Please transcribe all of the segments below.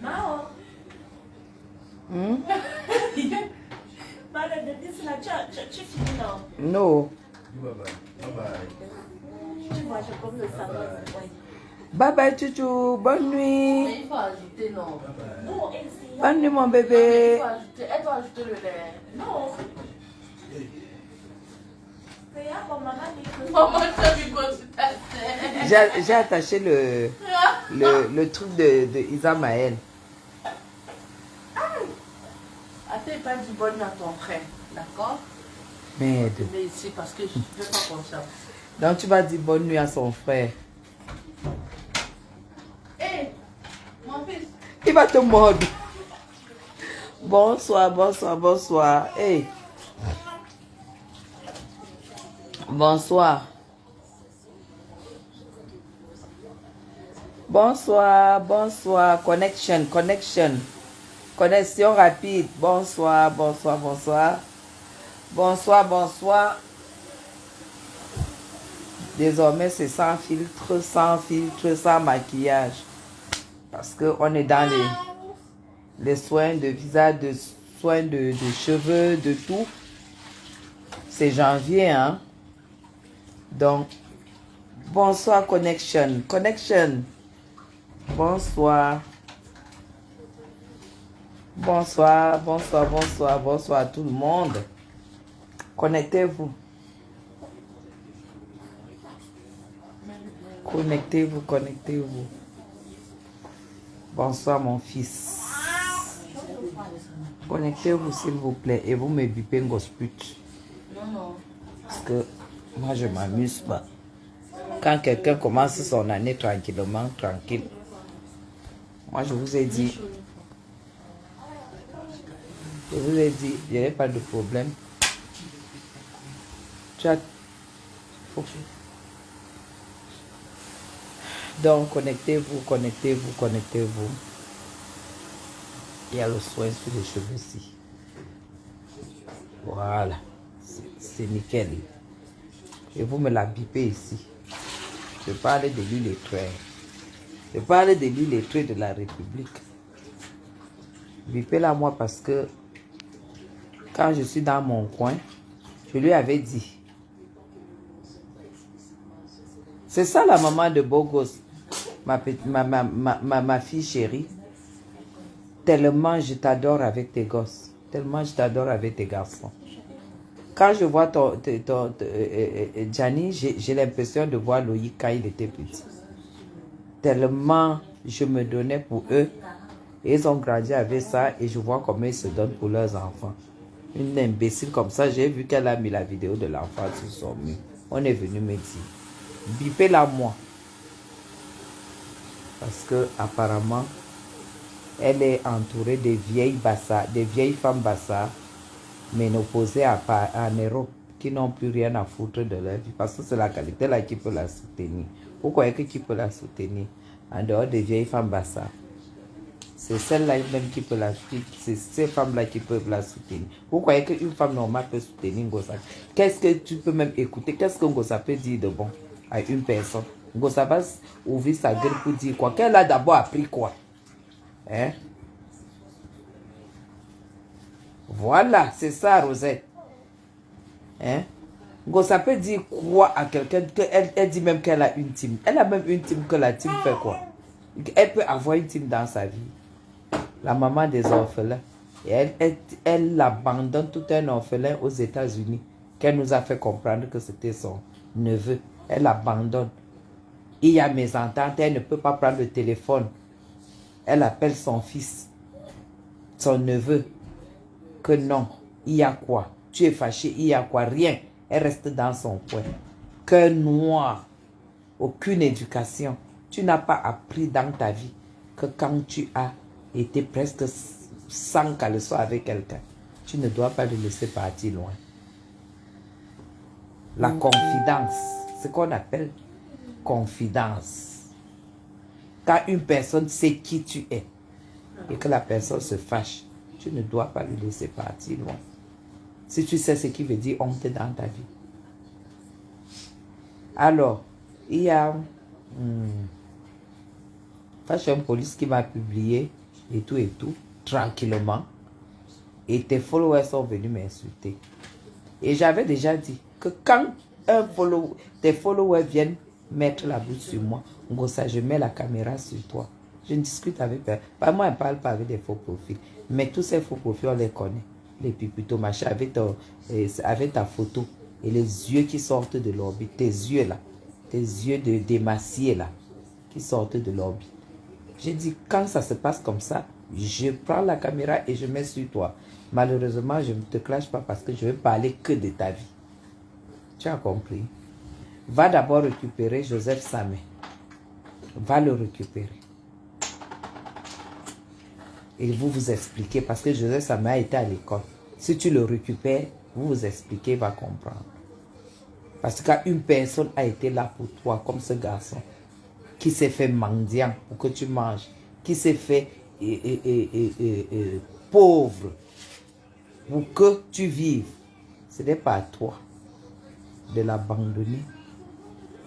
Mao. Tu finis non? No. Bye bye. Bye bye. Tu vois, je comme le savon. Bye bye, Chouchou. Bonne nuit. Mais il faut ajouter, non. Non, Bonne nuit, mon Il bébé. faut ajouter, elle doit ajouter le lait. non. Regarde, bon, maman dit que... Maman, tu as vu quoi tu t'attends? J'ai attaché le truc de Isamaël. Attends, pas du bonne à ton frère, d'accord? Merde. Je mets ici parce que je ne veux pas qu'on cherche. Donc tu vas dire bonne nuit à son frère. Hé, mon fils. Il va te mordre. Bonsoir, bonsoir, bonsoir. Hey. Bonsoir. Bonsoir, bonsoir. Connection, connection. Connexion rapide. Bonsoir, bonsoir, bonsoir. Bonsoir, bonsoir. Désormais, c'est sans filtre, sans maquillage. Parce qu'on est dans les soins de visage, de soins de cheveux, de tout. C'est janvier, hein. Donc, bonsoir, connection. Connection. Bonsoir. Bonsoir, bonsoir, bonsoir, bonsoir à tout le monde. Connectez-vous. Connectez-vous, connectez-vous. Bonsoir mon fils. Connectez-vous s'il vous plaît et vous me bipez gosput. Non. Parce que moi je m'amuse pas. Quand quelqu'un commence son année tranquillement, tranquille. Moi je vous ai dit. Je vous ai dit, il n'y avait pas de problème. Tu as... Donc, connectez-vous, connectez-vous, connectez-vous. Il y a le soin sur les cheveux ici. Voilà. C'est nickel. Et vous me la bipez ici. Je parle de l'huile et traits. Je parle de l'huile et traits de la République. Bipez-la moi parce que quand je suis dans mon coin, je lui avais dit. C'est ça la maman de Bogos, ma fille chérie. Tellement je t'adore avec tes gosses. Tellement je t'adore avec tes garçons. Quand je vois Gianni, j'ai l'impression de voir Loïc quand il était petit. Tellement je me donnais pour eux. Et ils ont grandi avec ça et je vois comment ils se donnent pour leurs enfants. Une imbécile comme ça, j'ai vu qu'elle a mis la vidéo de l'enfant sur son mur. On est venu me dire, bipez-la moi. Parce que apparemment, elle est entourée de vieilles bassards, des vieilles femmes bassards, ménopausées en Europe, qui n'ont plus rien à foutre de leur vie. Parce que c'est la qualité là qui peut la soutenir. Vous croyez que qui peut la soutenir en dehors des vieilles femmes bassards? C'est celle-là même qui peut la soutenir. C'est ces femmes-là qui peuvent la soutenir. Vous croyez qu'une femme normale peut soutenir Ngosa? Qu'est-ce que tu peux même écouter? Qu'est-ce que Ngosa peut dire de bon à une personne? Ngosa va ouvrir sa gueule pour dire quoi? Qu'elle a d'abord appris quoi? Hein? Voilà, c'est ça, Rosette. Hein? Ngosa peut dire quoi à quelqu'un? Elle dit même qu'elle a une team. Elle a même une team que la team fait quoi? Elle peut avoir une team dans sa vie. La maman des orphelins. Et elle abandonne tout un orphelin aux États-Unis qu'elle nous a fait comprendre que c'était son neveu. Elle abandonne. Il y a mes ententes, elle ne peut pas prendre le téléphone. Elle appelle son fils, son neveu, que non, il y a quoi? Tu es fâché, il y a quoi? Rien. Elle reste dans son coin. Cœur noir, aucune éducation. Tu n'as pas appris dans ta vie que quand tu as été presque sans caleçon avec quelqu'un, tu ne dois pas le laisser partir loin. La confidence, ce qu'on appelle confidence. Quand une personne sait qui tu es et que la personne se fâche, tu ne dois pas le laisser partir loin. Si tu sais ce qui veut dire honte dans ta vie. Alors, il y a... Fashion Police qui m'a publié et tout, tranquillement. Et tes followers sont venus m'insulter. Et j'avais déjà dit que quand tes followers viennent mettre la bouche sur moi, ça, je mets la caméra sur toi. Je ne discute avec personne. Pas moi, je ne parle pas avec des faux profils. Mais tous ces faux profils, on les connaît. Les pipitos, machin, avec ta photo. Et les yeux qui sortent de l'orbite. Tes yeux là. Tes yeux d'émacié là. Qui sortent de l'orbite. J'ai dit, quand ça se passe comme ça, je prends la caméra et je mets sur toi. Malheureusement, je ne te clash pas parce que je vais parler que de ta vie. Tu as compris? Va d'abord récupérer Joseph Samé. Va le récupérer. Et vous vous expliquez parce que Joseph Samé a été à l'école. Si tu le récupères, vous vous expliquez, il va comprendre. Parce qu'une personne a été là pour toi, comme ce garçon, qui s'est fait mendiant pour que tu manges, qui s'est fait pauvre pour que tu vives. Ce n'est pas à toi de l'abandonner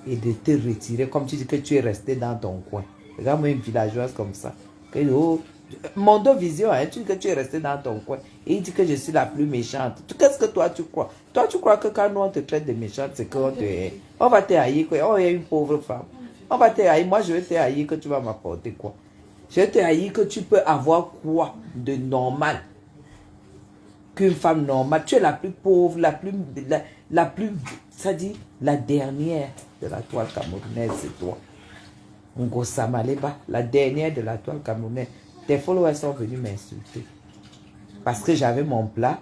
et de te retirer, comme tu dis que tu es resté dans ton coin. Regarde-moi une villageoise comme ça. Mondo Vision, hein, tu dis que tu es resté dans ton coin. Et il dit que je suis la plus méchante. Qu'est-ce que toi tu crois? Toi tu crois que quand nous on te traite de méchante, c'est qu'on te hait. On va te haïr, oh il y a une pauvre femme. On va te haïr, moi je vais te haïr que tu vas m'apporter quoi? Je vais te haïr que tu peux avoir quoi de normal? Qu'une femme normale. Tu es la plus pauvre, la plus, ça dit, la dernière de la toile camerounaise, c'est toi. Ngosa Maleba, la dernière de la toile camerounaise. Tes followers sont venus m'insulter. Parce que j'avais mon plat.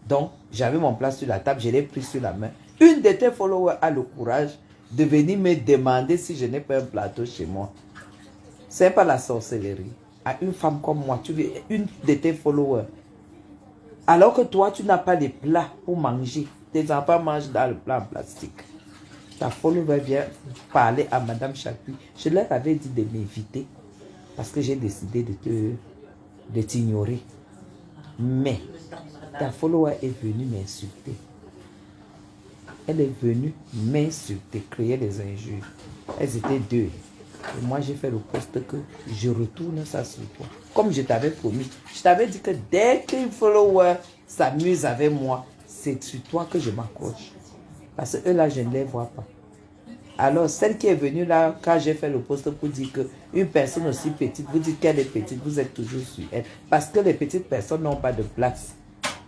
Donc, j'avais mon plat sur la table. Je l'ai pris sur la main. Une de tes followers a le courage de venir me demander si je n'ai pas un plateau chez moi. C'est pas la sorcellerie. À une femme comme moi, tu veux une de tes followers. Alors que toi, tu n'as pas de plat pour manger. Tes enfants mangent dans le plat en plastique. Ta follower vient parler à Madame Chapuis. Je leur avais dit de m'inviter. Parce que j'ai décidé de t'ignorer. Mais ta follower est venue m'insulter. Elle est venue m'insulter, créer des injures. Elles étaient deux. Et moi, j'ai fait le poste que je retourne ça sur toi. Comme je t'avais promis. Je t'avais dit que dès qu'un follower s'amuse avec moi, c'est sur toi que je m'accroche. Parce que eux là, je ne les vois pas. Alors, celle qui est venue là, quand j'ai fait le poste pour dire qu'une personne aussi petite, vous dites qu'elle est petite, vous êtes toujours sur elle. Parce que les petites personnes n'ont pas de place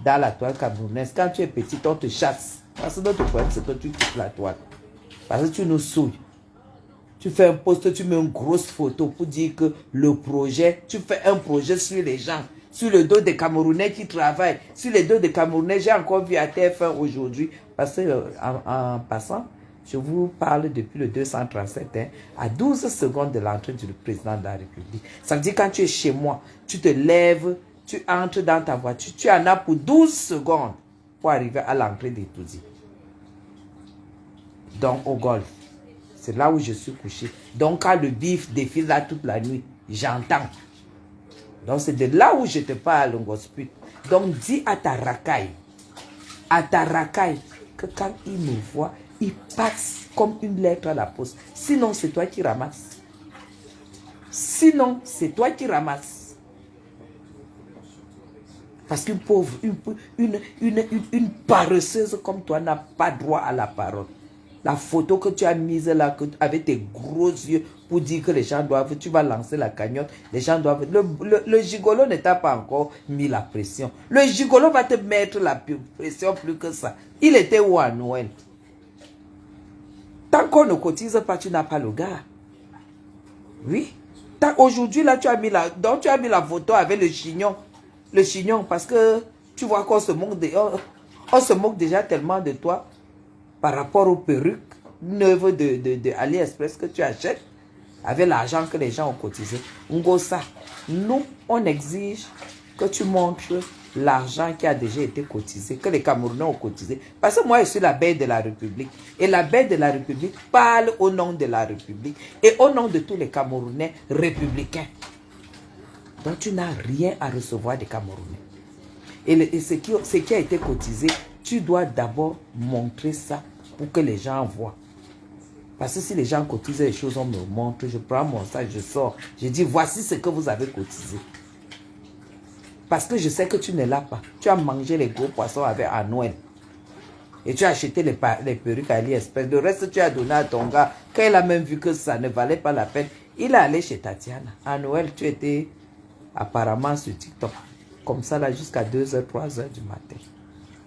dans la toile camerounaise. Quand tu es petite, on te chasse. Parce que notre problème, c'est que tu quittes la toile. Parce que tu nous souilles. Tu fais un poste, tu mets une grosse photo pour dire que le projet, tu fais un projet sur les gens, sur le dos des Camerounais qui travaillent, sur le dos des Camerounais. J'ai encore vu à TF1 aujourd'hui, parce que en passant, je vous parle depuis le 237, hein, à 12 secondes de l'entrée du président de la République. Ça veut dire quand tu es chez moi, tu te lèves, tu entres dans ta voiture, tu en as pour 12 secondes pour arriver à l'entrée des Touzi. Donc au golf. C'est là où je suis couché. Donc quand le bif défile là toute la nuit, j'entends. Donc c'est de là où je te parle, Ngosput. Donc dis à ta racaille, que quand il me voit, il passe comme une lettre à la poste. Sinon, c'est toi qui ramasses. Sinon, c'est toi qui ramasses. Parce qu'une pauvre, une paresseuse comme toi n'a pas droit à la parole. La photo que tu as mise là, avec tes gros yeux, pour dire que les gens doivent, tu vas lancer la cagnotte, les gens doivent... Le gigolo ne t'a pas encore mis la pression. Le gigolo va te mettre la pression plus que ça. Il était où à Noël? Tant qu'on ne cotise pas, tu n'as pas le gars. Oui. Aujourd'hui, là, tu as mis la photo avec le chignon. Le chignon, parce que tu vois qu'on se moque on se moque déjà tellement de toi par rapport aux perruques neuves de AliExpress que tu achètes avec l'argent que les gens ont cotisé. Ngosa, nous, on exige que tu montres l'argent qui a déjà été cotisé, que les Camerounais ont cotisé. Parce que moi, je suis la bête de la République. Et la bête de la République parle au nom de la République et au nom de tous les Camerounais républicains. Donc, tu n'as rien à recevoir des Camerounais. Et ce qui a été cotisé, tu dois d'abord montrer ça pour que les gens voient. Parce que si les gens cotisent les choses, on me montre, je prends mon sac, je sors. Je dis, voici ce que vous avez cotisé. Parce que je sais que tu ne l'as pas. Tu as mangé les gros poissons à Noël. Et tu as acheté les perruques à AliExpress. Le reste, tu as donné à ton gars. Quand il a même vu que ça ne valait pas la peine, il est allé chez Tatiana. À Noël, tu étais apparemment sur TikTok. Comme ça, là, jusqu'à 2h, 3h du matin.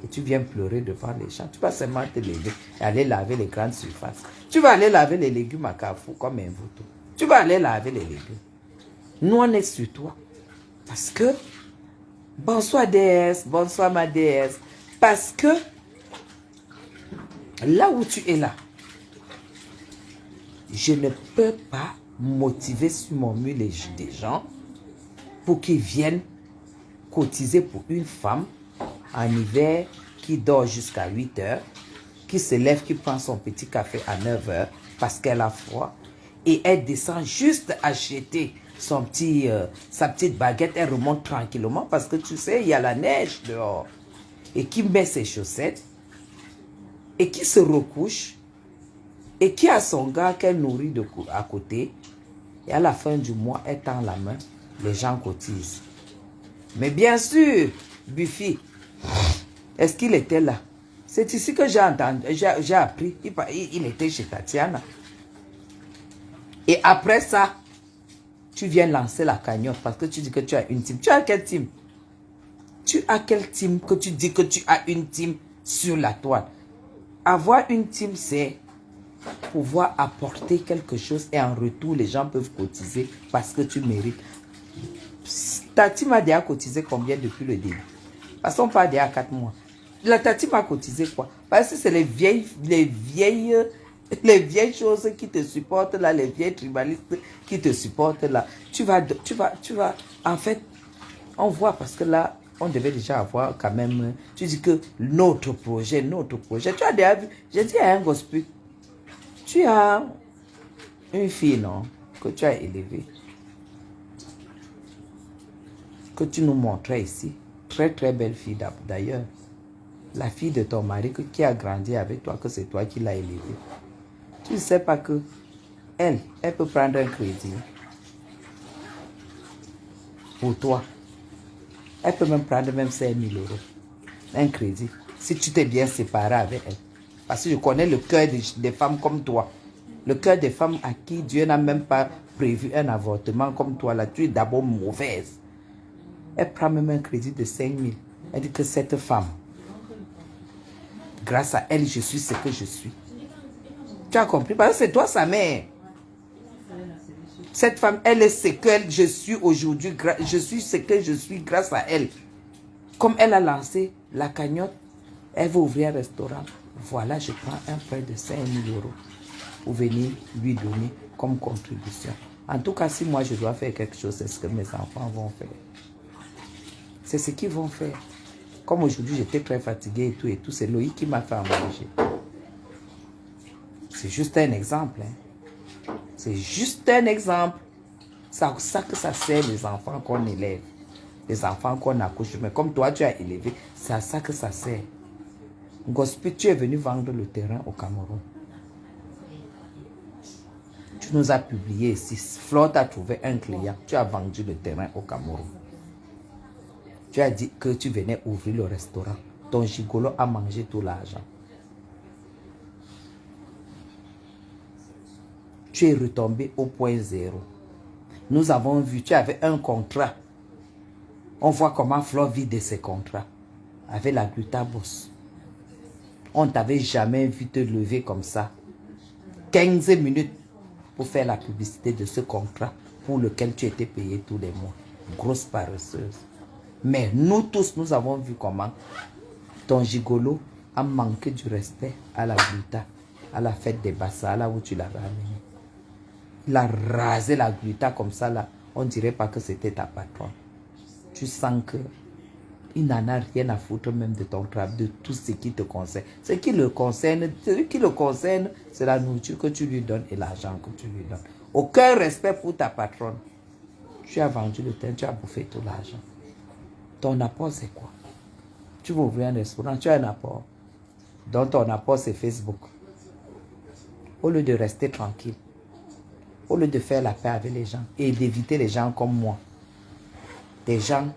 Et tu viens pleurer devant les gens. Tu vas seulement te lever et aller laver les grandes surfaces. Tu vas aller laver les légumes à Carrefour comme un vautour. Tu vas aller laver les légumes. Nous, on est sur toi. Parce que, bonsoir déesse, bonsoir ma déesse. Parce que, là où tu es là, je ne peux pas motiver sur mon mur des gens pour qu'ils viennent cotiser pour une femme en hiver qui dort jusqu'à 8 heures, qui se lève, qui prend son petit café à 9 heures parce qu'elle a froid et elle descend juste acheter sa petite baguette, elle remonte tranquillement parce que tu sais, il y a la neige dehors et qui met ses chaussettes et qui se recouche et qui a son gars qu'elle nourrit à côté et à la fin du mois, elle tend la main, les gens cotisent. Mais bien sûr, Buffy, est-ce qu'il était là? C'est ici que j'ai entendu, j'ai appris. Il était chez Tatiana. Et après ça, tu viens lancer la cagnotte parce que tu dis que tu as une team. Tu as quelle team? Tu as quelle team que tu dis que tu as une team sur la toile? Avoir une team, c'est pouvoir apporter quelque chose et en retour, les gens peuvent cotiser parce que tu mérites. Ta team a déjà cotisé combien depuis le début? Parce qu'on parle déjà 4 mois. La team a cotisé quoi? Parce que c'est les vieilles choses qui te supportent là, les vieilles tribalistes qui te supportent là. Tu vas, en fait, on voit parce que là, on devait déjà avoir quand même, tu dis que notre projet, tu as déjà vu, j'ai dit à un gospel, tu as une fille, non, que tu as élevée, que tu nous montrais ici, très très belle fille d'ailleurs, la fille de ton mari qui a grandi avec toi, que c'est toi qui l'as élevée. Tu ne sais pas que elle peut prendre un crédit pour toi. Elle peut même prendre même 5 000 euros, un crédit, si tu t'es bien séparé avec elle. Parce que je connais le cœur des femmes comme toi. Le cœur des femmes à qui Dieu n'a même pas prévu un avortement comme toi. Là, tu es d'abord mauvaise. Elle prend même un crédit de 5 000. Elle dit que cette femme, grâce à elle, je suis ce que je suis. Tu as compris? Parce que c'est toi sa mère. Cette femme, elle est ce que je suis aujourd'hui. Je suis ce que je suis grâce à elle. Comme elle a lancé la cagnotte, elle veut ouvrir un restaurant. Voilà, je prends un prêt de 5 000 euros pour venir lui donner comme contribution. En tout cas, si moi je dois faire quelque chose, c'est ce que mes enfants vont faire. C'est ce qu'ils vont faire. Comme aujourd'hui, j'étais très fatiguée et tout, c'est Loïc qui m'a fait en manger. C'est juste un exemple. Hein. C'est juste un exemple. C'est ça que ça sert les enfants qu'on élève. Les enfants qu'on accouche. Mais comme toi, tu as élevé, c'est à ça que ça sert. Gospel, tu es venu vendre le terrain au Cameroun. Tu nous as publié ici. Flore a trouvé un client. Tu as vendu le terrain au Cameroun. Tu as dit que tu venais ouvrir le restaurant. Ton gigolo a mangé tout l'argent. Tu es retombé au point zéro. Nous avons vu, tu avais un contrat. On voit comment Flore vit de ses contrats. Avec la Glutaboss. On ne t'avait jamais vu te lever comme ça. 15 minutes pour faire la publicité de ce contrat pour lequel tu étais payé tous les mois. Grosse paresseuse. Mais nous tous, nous avons vu comment ton gigolo a manqué du respect à la Gluta, à la fête des Bassa, là où tu l'avais amené. Il a rasé la Gluta comme ça, là. On ne dirait pas que c'était ta patronne. Tu sens que il n'en a rien à foutre même de ton travail, de tout ce qui te concerne. Ce qui le concerne, c'est la nourriture que tu lui donnes et l'argent que tu lui donnes. Aucun respect pour ta patronne. Tu as vendu le terrain, tu as bouffé tout l'argent. Ton apport, c'est quoi? Tu veux ouvrir un restaurant, tu as un apport. Donc ton apport, c'est Facebook. au lieu de rester tranquille, au lieu de faire la paix avec les gens et d'éviter les gens comme moi. Des gens,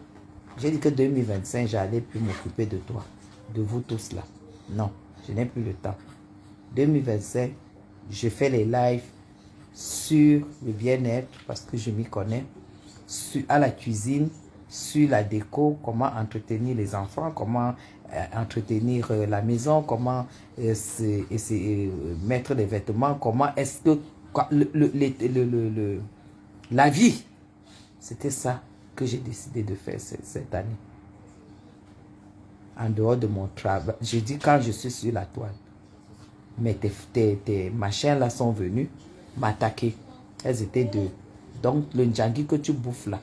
j'ai dit que 2025, j'allais plus m'occuper de toi, de vous tous là. Non, je n'ai plus le temps. 2025, je fais les lives sur le bien-être parce que je m'y connais, à la cuisine, sur la déco, comment entretenir les enfants, comment entretenir la maison, comment mettre les vêtements, comment est-ce que la vie, c'était ça que j'ai décidé de faire cette année. En dehors de mon travail, je dis quand je suis sur la toile, mais tes machins là sont venus m'attaquer. Elles étaient deux. Donc le njangui que tu bouffes là,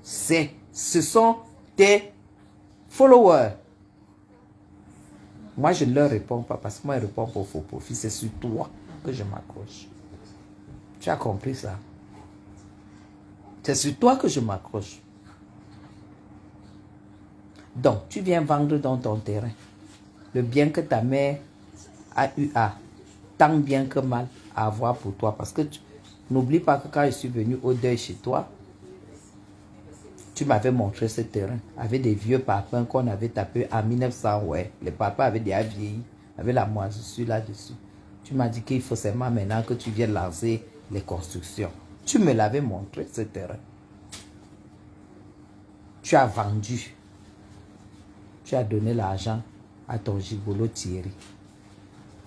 ce sont tes followers. Moi je ne leur réponds pas parce que moi je réponds pour faux profit. C'est sur toi que je m'accroche. Tu as compris ça? C'est sur toi que je m'accroche. Donc, tu viens vendre dans ton terrain le bien que ta mère a eu tant bien que mal à avoir pour toi. Parce que n'oublie pas que quand je suis venu au deuil chez toi, tu m'avais montré ce terrain avec des vieux papins qu'on avait tapés en 1900. Ouais, les papas avaient déjà vieilli, avec la moisissure là-dessus. Tu m'as dit qu'il faut seulement maintenant que tu viennes lancer les constructions. Tu me l'avais montré ce terrain. Tu as vendu. Tu as donné l'argent à ton gigolo Thierry.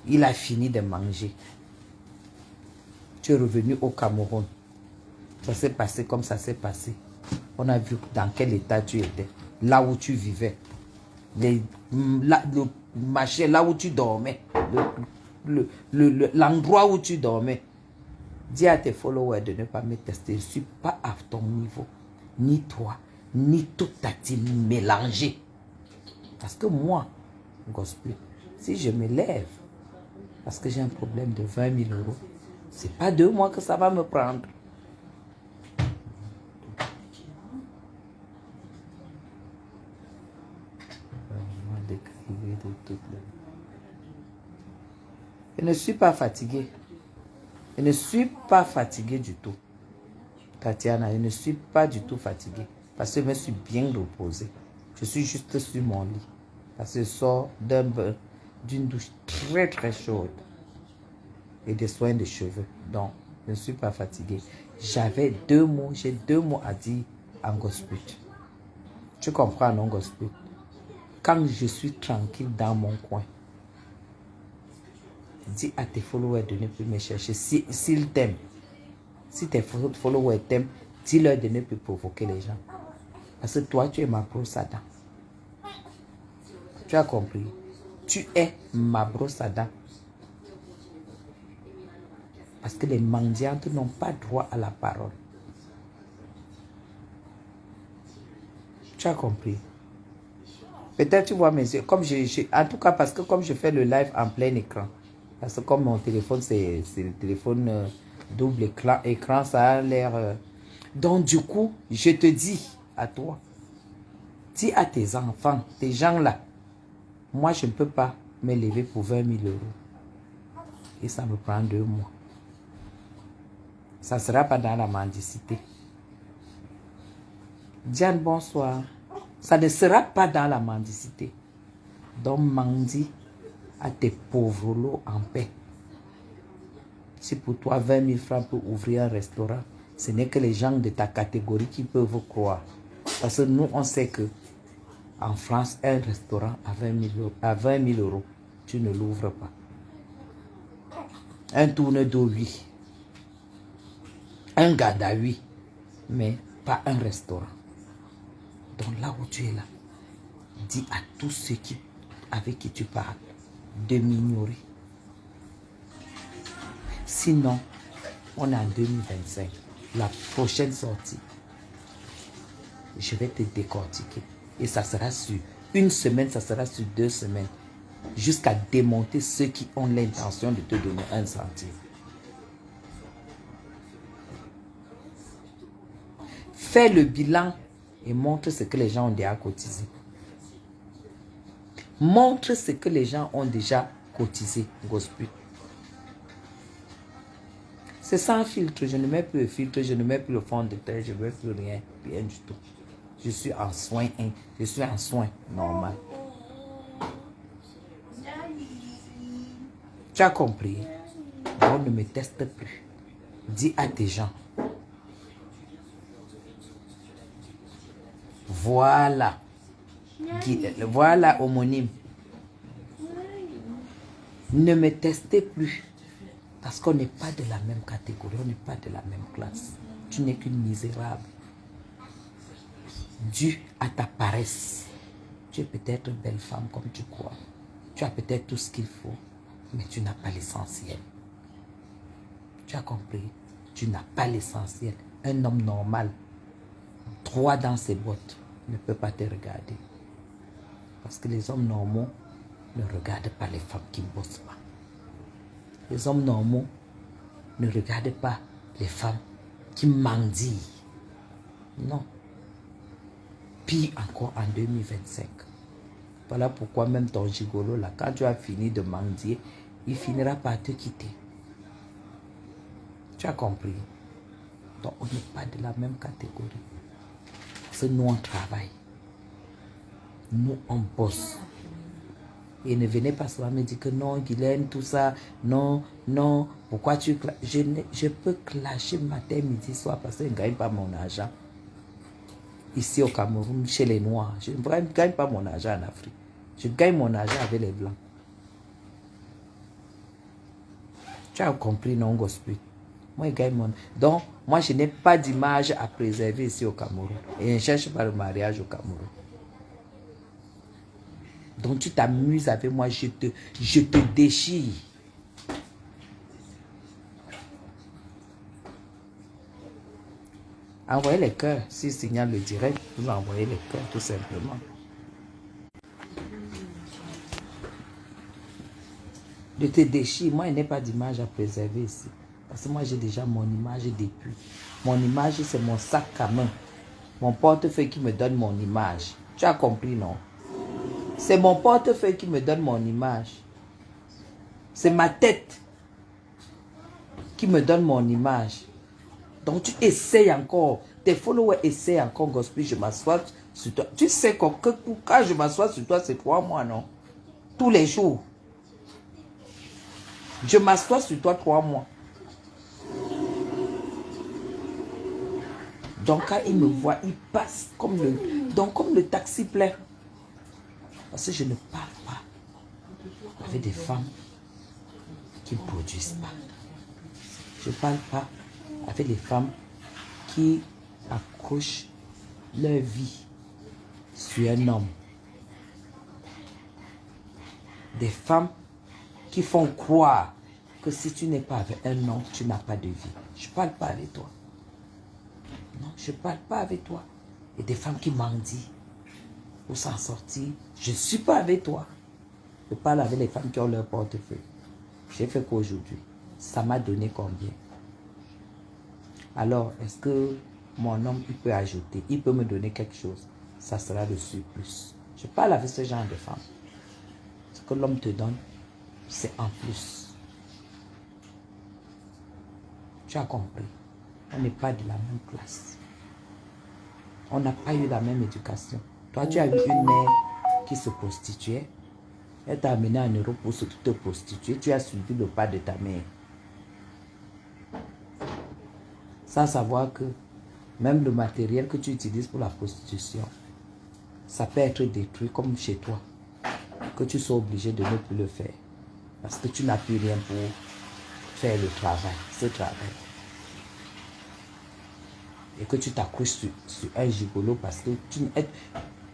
Il a fini de manger. Tu es revenu au Cameroun. Ça s'est passé comme ça s'est passé. On a vu dans quel état tu étais. Là où tu vivais. Le marché, là où tu dormais. L'endroit où tu dormais. Dis à tes followers de ne pas me tester. Je ne suis pas à ton niveau. Ni toi, ni toute ta team mélangée. Parce que moi, Gospel, si je me lève, parce que j'ai un problème de 20 000 euros, ce n'est pas 2 mois que ça va me prendre. Je ne suis pas fatigué. Je ne suis pas fatigué du tout. Tatiana, je ne suis pas du tout fatigué. Parce que je me suis bien reposé. Je suis juste sur mon lit. Parce que je sors d'une douche très très chaude. Et des soins de cheveux. Donc, je ne suis pas fatigué. J'avais 2 mots. J'ai 2 mots à dire en gospel. Tu comprends, non, gospel? Quand je suis tranquille dans mon coin, dis à tes followers de ne plus me chercher. S'ils t'aiment, si tes followers t'aiment, dis-leur de ne plus provoquer les gens. Parce que toi, tu es ma brosse à dents. Tu as compris? Tu es ma brosse à dents. Parce que les mendiantes n'ont pas droit à la parole. Tu as compris? Peut-être tu vois mes yeux. Comme en tout cas, parce que comme je fais le live en plein écran. Parce que comme mon téléphone, c'est le téléphone double écran, ça a l'air... Donc du coup, je te dis à toi, dis à tes enfants, tes gens là, moi je ne peux pas me lever pour 20 000 euros. Et ça me prend 2 mois. Ça ne sera pas dans la mendicité. Diane, bonsoir. Ça ne sera pas dans la mendicité. Donc mendie à tes pauvres lots en paix. Si pour toi 20 000 francs pour ouvrir un restaurant, ce n'est que les gens de ta catégorie qui peuvent croire. Parce que nous, on sait que en France, un restaurant à 20 000 euros, tu ne l'ouvres pas. Un tourne d'eau, oui. Un gada, oui. Mais pas un restaurant. Donc là où tu es là, dis à tous ceux avec qui tu parles de m'ignorer. Sinon, on est en 2025. La prochaine sortie, je vais te décortiquer. Et ça sera sur 1 semaine, ça sera sur 2 semaines. Jusqu'à démonter ceux qui ont l'intention de te donner 1 centime. Fais le bilan et montre ce que les gens ont déjà cotisé. Montre ce que les gens ont déjà cotisé, gospel. C'est sans filtre. Je ne mets plus le filtre, je ne mets plus le fond de teint, je ne mets plus rien. Rien du tout. Je suis en soin, je suis en soin normal. Tu as compris? On ne me teste plus. Dis à tes gens. Voilà. Voilà, homonyme. Ne me testez plus. Parce qu'on n'est pas de la même catégorie, on n'est pas de la même classe. Tu n'es qu'une misérable. Dû à ta paresse. Tu es peut-être une belle femme comme tu crois. Tu as peut-être tout ce qu'il faut, mais tu n'as pas l'essentiel. Tu as compris? Tu n'as pas l'essentiel. Un homme normal, droit dans ses bottes, ne peut pas te regarder. Parce que les hommes normaux ne regardent pas les femmes qui ne bossent pas. Les hommes normaux ne regardent pas les femmes qui mendient. Non. Pire encore en 2025. Voilà pourquoi même ton gigolo là, quand tu as fini de mendier, il finira par te quitter. Tu as compris? Donc on n'est pas de la même catégorie. Parce que nous on travaille. Nous on bosse. Et ne venez pas souvent me dire que non, Guylaine, tout ça, non, non, pourquoi tu clashes? Je peux clasher matin, midi, soir parce que je ne gagne pas mon argent. Ici au Cameroun, chez les Noirs, je ne gagne pas mon argent en Afrique. Je gagne mon argent avec les Blancs. Tu as compris, non, Gospel? Moi, je gagne mon... Donc, moi, je n'ai pas d'image à préserver ici au Cameroun. Et je ne cherche pas le mariage au Cameroun. Donc tu t'amuses avec moi, je te déchire. Envoyez les cœurs. S'il signale le direct, vous envoyez les cœurs tout simplement. Je te déchire. Moi, il n'y a pas d'image à préserver ici. Parce que moi, j'ai déjà mon image depuis. Mon image, c'est mon sac à main. Mon portefeuille qui me donne mon image. Tu as compris, non? C'est mon portefeuille qui me donne mon image. C'est ma tête qui me donne mon image. Donc tu essayes encore. Tes followers essayent encore, Gospel, je m'assois sur toi. Tu sais que quand je m'assois sur toi, c'est 3 mois, non? Tous les jours. Je m'assois sur toi 3 mois. Donc quand il me voit, il passe comme le taxi plein. Parce que je ne parle pas avec des femmes qui ne produisent pas. Je ne parle pas avec les femmes qui accrochent leur vie sur un homme. Des femmes qui font croire que si tu n'es pas avec un homme, tu n'as pas de vie. Je ne parle pas avec toi. Non, je ne parle pas avec toi. Et des femmes qui mendient pour s'en sortir. Je ne suis pas avec toi. Je parle avec les femmes qui ont leur portefeuille. J'ai fait quoi aujourd'hui? Ça m'a donné combien? Alors, est-ce que mon homme, il peut ajouter? Il peut me donner quelque chose? Ça sera le surplus. Je parle avec ce genre de femmes. Ce que l'homme te donne, c'est en plus. Tu as compris? On n'est pas de la même classe. On n'a pas eu la même éducation. Toi, tu as eu une mère qui se prostituait. Elle t'a amené en Europe pour se te prostituer. Tu as suivi le pas de ta mère. Sans savoir que même le matériel que tu utilises pour la prostitution, ça peut être détruit comme chez toi. Que tu sois obligé de ne plus le faire. Parce que tu n'as plus rien pour faire le travail, ce travail. Et que tu t'accroches sur un gigolo parce que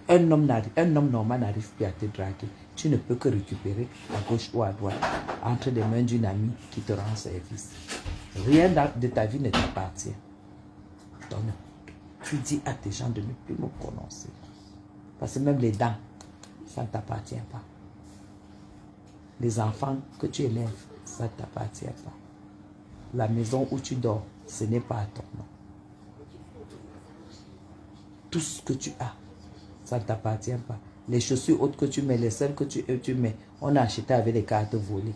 un homme normal n'arrive plus à te draguer. Tu ne peux que récupérer à gauche ou à droite entre les mains d'une amie qui te rend service. Rien de ta vie ne t'appartient. Donc, tu dis à tes gens de ne plus me prononcer. Parce que même les dents, ça ne t'appartient pas. Les enfants que tu élèves, ça ne t'appartient pas. La maison où tu dors, ce n'est pas à ton nom. Tout ce que tu as, ça ne t'appartient pas. Les chaussures hautes que tu mets, les selles que tu mets, on a acheté avec les cartes volées.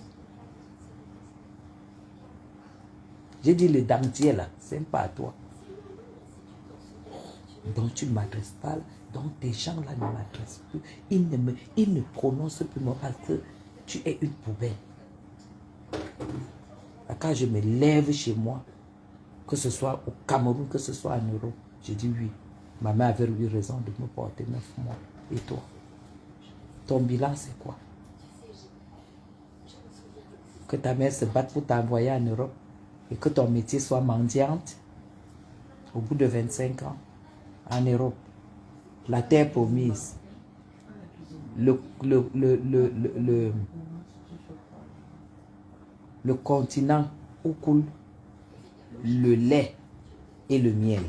J'ai dit le dentier là, c'est pas à toi. Donc tu ne m'adresses pas. Donc tes gens là ne m'adressent plus. Ils ne prononcent plus moi parce que tu es une poubelle. Quand je me lève chez moi, que ce soit au Cameroun, que ce soit en Europe, je dis oui. Ma mère avait eu raison de me porter 9 mois. Et toi? Ton bilan, c'est quoi? Que ta mère se batte pour t'envoyer en Europe et que ton métier soit mendiante au bout de 25 ans en Europe. La terre promise. Le continent où coule le lait et le miel.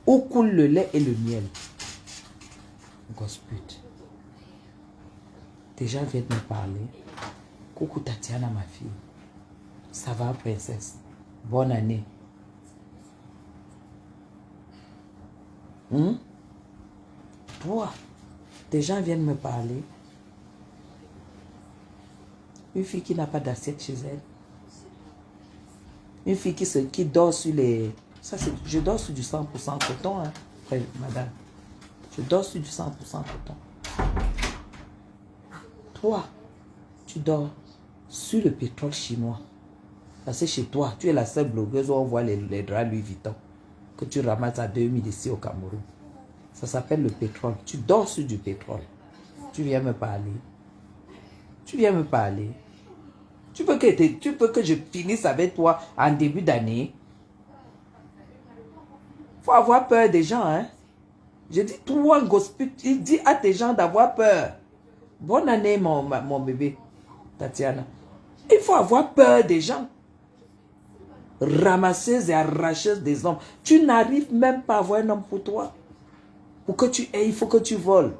Où coule le lait et le miel. Gosput. Des gens viennent me parler. Coucou Tatiana, ma fille. Ça va, princesse? Bonne année. Toi, des gens viennent me parler. Une fille qui n'a pas d'assiette chez elle. Une fille qui dort sur les... Ça, je dors sur du 100% coton, hein, madame. Je dors sur du 100% coton. Toi, tu dors sur le pétrole chinois. Parce que chez toi, tu es la seule blogueuse où on voit les draps Louis Vuitton que tu ramasses à 2000 ici au Cameroun. Ça s'appelle le pétrole. Tu dors sur du pétrole. Tu viens me parler. Tu viens me parler. Tu veux que je finisse avec toi en début d'année? Il faut avoir peur des gens, hein. Je dis, toi, gospel, il dit à tes gens d'avoir peur. Bonne année, mon bébé, Tatiana. Il faut avoir peur des gens. Ramasseuse et arracheuse des hommes. Tu n'arrives même pas à avoir un homme pour toi. Pour que tu aies, il faut que tu voles.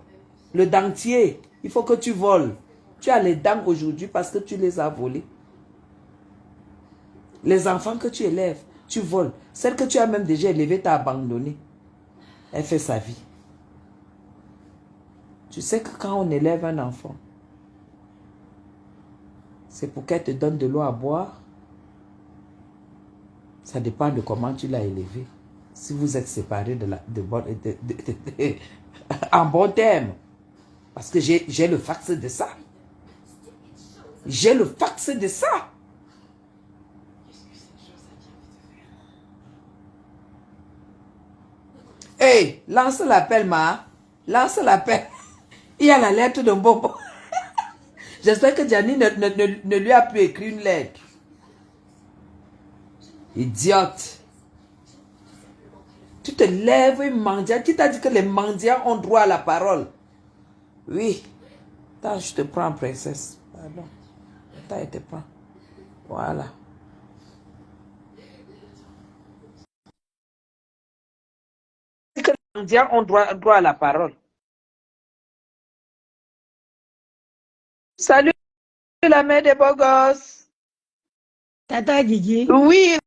Le dentier, il faut que tu voles. Tu as les dents aujourd'hui parce que tu les as volées. Les enfants que tu élèves, tu voles. Celle que tu as même déjà élevée, t'a abandonnée. Elle fait sa vie. Tu sais que quand on élève un enfant, c'est pour qu'elle te donne de l'eau à boire. Ça dépend de comment tu l'as élevé. Si vous êtes séparés en bon terme. Parce que j'ai le fax de ça. J'ai le fax de ça. Hey, lance l'appel, Ma. Lance l'appel. Il y a la lettre de Bobo. J'espère que Gianni ne lui a plus écrit une lettre. Idiote. Tu te lèves et mendiant. Qui t'a dit que les mendiants ont droit à la parole? Oui. Attends, je te prends, princesse. Pardon. Attends, je te prends. Voilà. Que les mendiants ont droit à la parole. Salut, la mère des beaux gosses. Tata Guigui. Oui,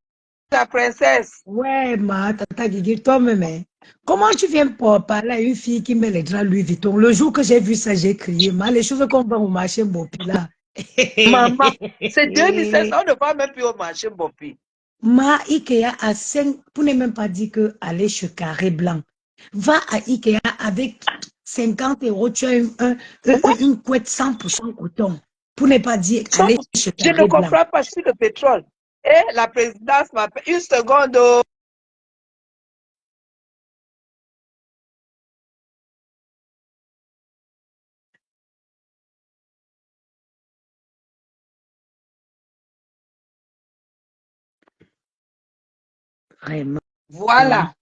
la princesse. Ouais, Tata Guigui, toi-même. Hein. Comment tu viens pour parler à une fille qui met les draps Louis Vuitton? Le jour que j'ai vu ça, j'ai crié. Les choses qu'on vend au marché Bopi là. Maman, c'est 2500, on ne va même plus au marché Bopi. Ikea à 5, pour ne même pas dire que aller chez Carré Blanc. Va à Ikea avec 50 €, tu as une couette 100% coton. Pour ne pas dire aller chez Je Carré ne Blanc. comprends pas sur le pétrole. Et la présidence m'appelle. Une seconde. Oh. Vraiment. Voilà.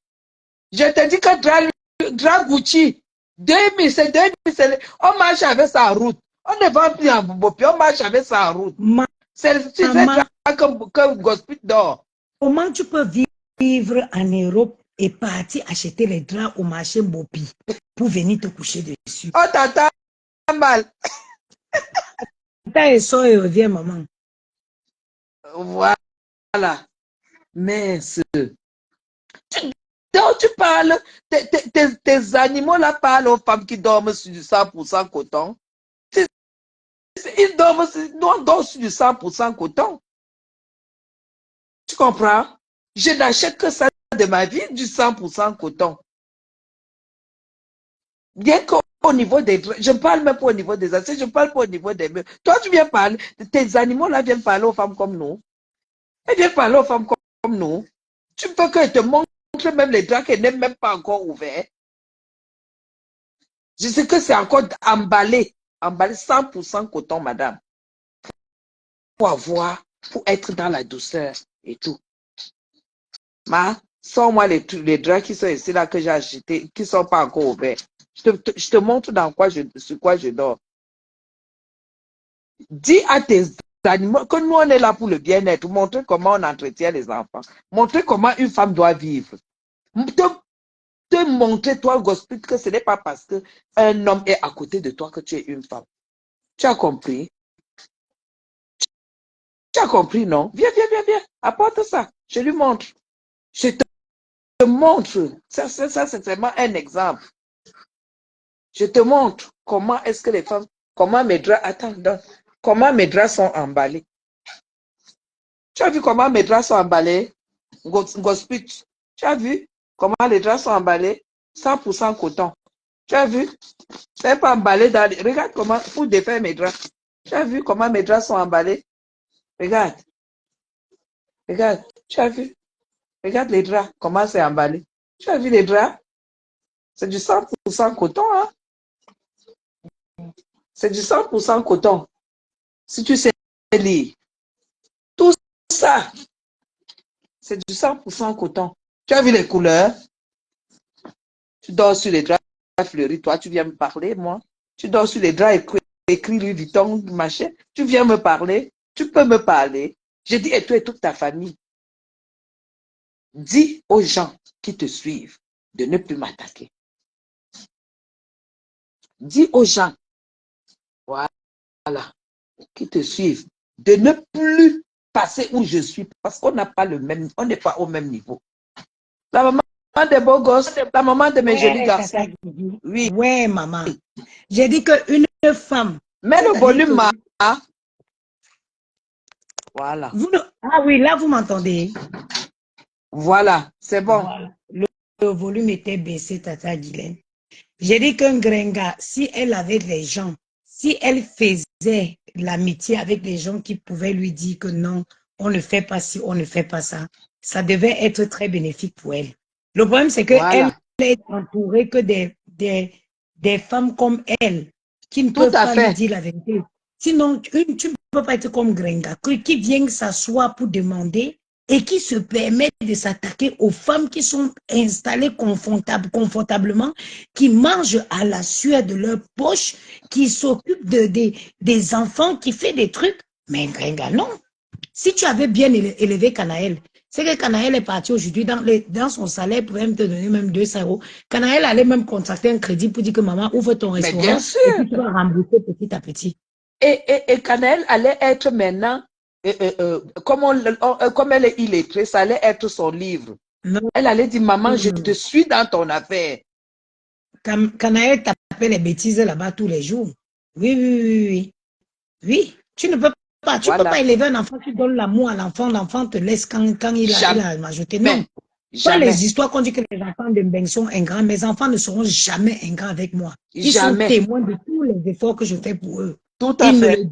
Je te dis que drap Gucci, 2000, c'est 2000. On marche avec sa route. On ne vend plus en Bopi, on marche avec sa route. C'est drap que Gospel dort. Comment tu peux vivre en Europe et partir acheter les draps au marché Bopi pour venir te coucher dessus? Oh, tata, mal. Tata et soeur et revient, maman. Voilà. Mince. Donc tu parles, tes animaux là parlent aux femmes qui dorment sur du 100% coton. C'est Ils dorment, nous on dort sur du 100% coton. Tu comprends? Je n'achète que ça de ma vie, du 100% coton. Bien qu'au niveau des... Je ne parle même pas au niveau des assiettes, je ne parle pas au niveau des meubles. Toi, tu viens parler, tes animaux là viennent parler aux femmes comme nous. Elles viennent parler aux femmes comme nous. Tu peux qu'elles te montrent même les draps qu'elles n'aiment même pas encore ouverts. Je sais que c'est encore emballé 100% coton, madame. Pour avoir, pour être dans la douceur et tout. Sors-moi les draps qui sont ici là que j'ai achetés, qui ne sont pas encore ouverts. Je te montre sur quoi je dors. Dis à tes animaux que nous, on est là pour le bien-être. Montrer comment on entretient les enfants. Montrer comment une femme doit vivre. Te montrer, toi, gospel, que ce n'est pas parce qu'un homme est à côté de toi que tu es une femme. Tu as compris? Tu as compris, non? Viens. Apporte ça. Je lui montre. Je te montre. Ça c'est vraiment un exemple. Je te montre comment est-ce que les femmes, comment mes draps, comment mes draps sont emballés. Tu as vu comment mes draps sont emballés? Gospel, tu as vu comment les draps sont emballés? 100% coton. Tu as vu? C'est pas emballé dans les... Regarde comment, pour défaire mes draps. Tu as vu comment mes draps sont emballés? Regarde. Tu as vu? Regarde les draps, comment c'est emballé. Tu as vu les draps? C'est du 100% coton, hein? C'est du 100% coton. Si tu sais lire. Tout ça, c'est du 100% coton. Tu as vu les couleurs? Tu dors sur les draps fleuris. Toi, tu viens me parler, moi. Tu dors sur les draps écrits Louis Vuitton, machin. Tu viens me parler. Tu peux me parler. Je dis, et toi et toute ta famille. Dis aux gens qui te suivent de ne plus m'attaquer. Dis aux gens, voilà, qui te suivent, de ne plus passer où je suis, parce qu'on n'a pas le même, on n'est pas au même niveau. La maman des beaux gosses, la maman de mes jolis garçons. Oui. Ouais, maman. J'ai dit qu'une femme. Mets le volume, hein? Voilà. Ah oui, là, vous m'entendez? Voilà, c'est bon. Voilà. Le volume était baissé, Tata Guylaine. J'ai dit qu'un gringa, si elle avait les gens, si elle faisait l'amitié avec les gens qui pouvaient lui dire que non, on ne fait pas ci, on ne fait pas ça, ça devait être très bénéfique pour elle. Le problème, c'est qu'elle est entourée que des femmes comme elle, qui ne peuvent pas lui dire la vérité. Sinon, tu ne peux pas être comme Gringa, qui vient s'asseoir pour demander et qui se permet de s'attaquer aux femmes qui sont installées confortablement, qui mangent à la sueur de leur poche, qui s'occupent des enfants, qui fait des trucs. Mais Gringa, non. Si tu avais bien élevé Canaël, c'est que Canaël est parti aujourd'hui, dans son salaire, il pouvait même te donner même 200 €. Canaël allait même contracter un crédit pour dire que maman, ouvre ton restaurant. Bien sûr. Et puis tu vas rembourser petit à petit. Et Canaël allait être maintenant, comme elle est illettrée, ça allait être son livre. Non. Elle allait dire, maman, je te suis dans ton affaire. Canaël tapait les bêtises là-bas tous les jours. Oui. Oui, tu ne peux pas. Tu ne peux pas élever un enfant, tu donnes l'amour à l'enfant, l'enfant te laisse quand il a la majorité. Non. Pas les histoires qu'on dit que les enfants de Mbeng sont ingrats. Mes enfants ne seront jamais ingrats avec moi. Ils sont témoins de tous les efforts que je fais pour eux. Tout à fait.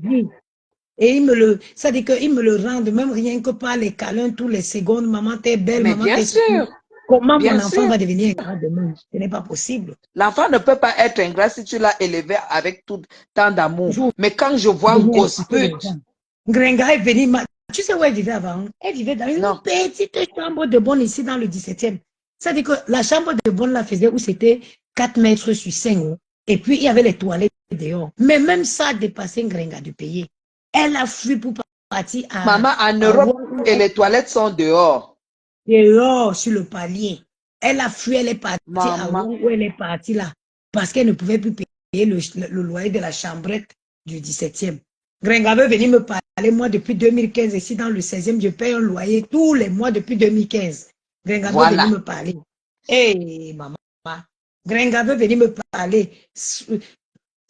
Ils me le disent. Et ça dit qu'ils me le rendent, même rien que par les câlins tous les secondes. Maman, t'es belle, mais maman, bien t'es sûr. Comment mon enfant va devenir ingrat demain? Ce n'est pas possible. L'enfant ne peut pas être ingrat si tu l'as élevé avec tout tant d'amour. Mais quand je vois un gospel... Gringa est venu... Tu sais où elle vivait avant? Elle vivait dans une petite chambre de bonne ici dans le 17e. Ça dit que la chambre de bonne la faisait où c'était 4 mètres sur 5. Et puis, il y avait les toilettes dehors. Mais même ça a dépassé Gringa de payer. Elle a fui pour partir à... Maman, en Europe, et les toilettes sont dehors. Dehors, sur le palier. Elle a fui, elle est partie à où elle est partie là. Parce qu'elle ne pouvait plus payer le loyer de la chambrette du 17e. Gringa veut venir me parler, moi, depuis 2015. Ici, dans le 16e, je paye un loyer tous les mois depuis 2015. Gringa veut venir me parler. Hé, maman. Gringa veut venir me parler.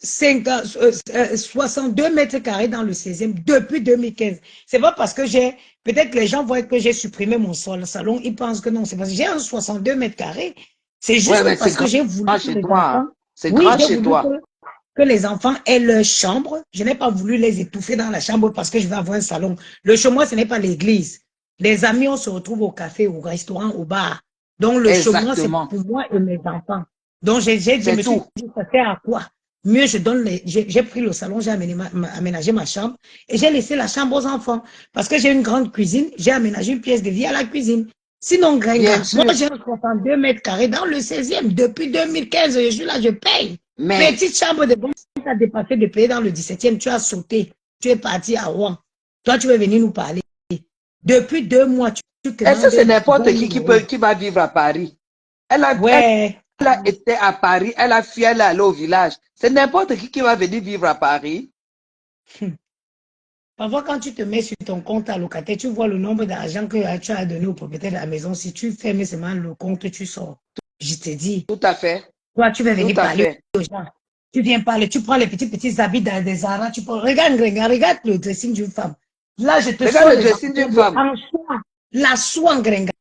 62 mètres carrés dans le 16e depuis 2015. C'est pas parce que peut-être que les gens voient que j'ai supprimé mon salon, ils pensent que non, c'est parce que j'ai un 62 mètres carrés. C'est juste mais parce c'est que j'ai voulu grand que chez les toi. enfants, Hein. C'est oui, grand j'ai chez voulu toi. que les enfants aient leur chambre. Je n'ai pas voulu les étouffer dans la chambre parce que je vais avoir un salon. Le chez moi, ce n'est pas l'église. Les amis, on se retrouve au café, au restaurant, au bar. Donc, le chez moi, c'est Exactement. pour moi et mes enfants. Donc, je me C'est suis tout. dit, ça sert à quoi? Mieux, j'ai pris le salon, j'ai aménagé ma chambre et j'ai laissé la chambre aux enfants. Parce que j'ai une grande cuisine, j'ai aménagé une pièce de vie à la cuisine. Sinon, Bien Gringa, moi, sûr. j'ai 62 mètres carrés dans le 16e. Depuis 2015, je suis là, je paye. Mais Petite chambre de bonne, tu as dépassé de payer dans le 17e, tu as sauté. Tu es parti à Rouen. Toi, tu veux venir nous parler. Depuis 2 mois, tu te est-ce que demandes c'est n'importe 20 qui 000 €. qui va vivre à Paris? Elle Ouais. a été à Paris, elle a fui, elle est allée au village. C'est n'importe qui va venir vivre à Paris. Parfois, quand tu te mets sur ton compte allocataire, tu vois le nombre d'argent que tu as donné au propriétaire de la maison. Si tu fermes seulement le compte, tu sors. Je te dis, Tout à fait. toi, tu vas Tout venir à parler fait. aux gens. Tu viens parler, tu prends les petits habits dans des Zara, tu prends, regarde le dressing d'une femme. Là, je te Regarde sors le les dressing d'une enveloppes femme. en soie. La soie, Grenga.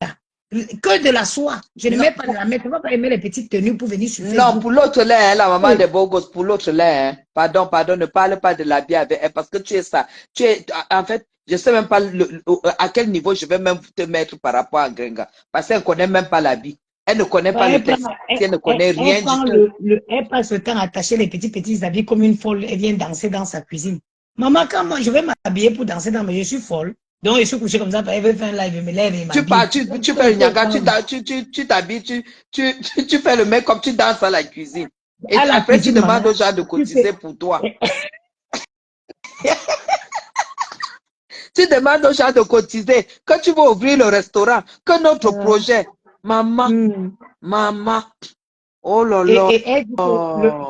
Que de la soie. Je ne Non, mets pas de la mettre. Tu ne vas pas aimer les petites tenues pour venir sur non, Facebook. pour l'autre là, hein, la maman Oui. des beaux gosses, pour l'autre là, hein. Pardon, ne parle pas de l'habit avec elle parce que tu es ça. Tu es, en fait, je sais même pas à quel niveau je vais même te mettre par rapport à Grenga. Parce qu'elle connaît même pas l'habit. Elle ne connaît pas le Elle prend, texte. Elle ne connaît elle rien du prend tout. elle passe le temps à attacher les petits habits comme une folle. Elle vient danser dans sa cuisine. Maman, quand moi, je vais m'habiller pour danser dans mais je suis folle. Donc, je suis couchée comme ça. Elle veut faire un live, elle me lève et Tu pars, m'habille. tu fais le nyanga, tu t'habilles, tu fais le make-up, tu danses à la cuisine. Et À la après, tu cuisine, maman. demandes aux gens de Tu cotiser sais, pour toi. Tu demandes aux gens de cotiser, que tu vas ouvrir le restaurant, que notre projet. Maman, maman, oh là là. et elle dit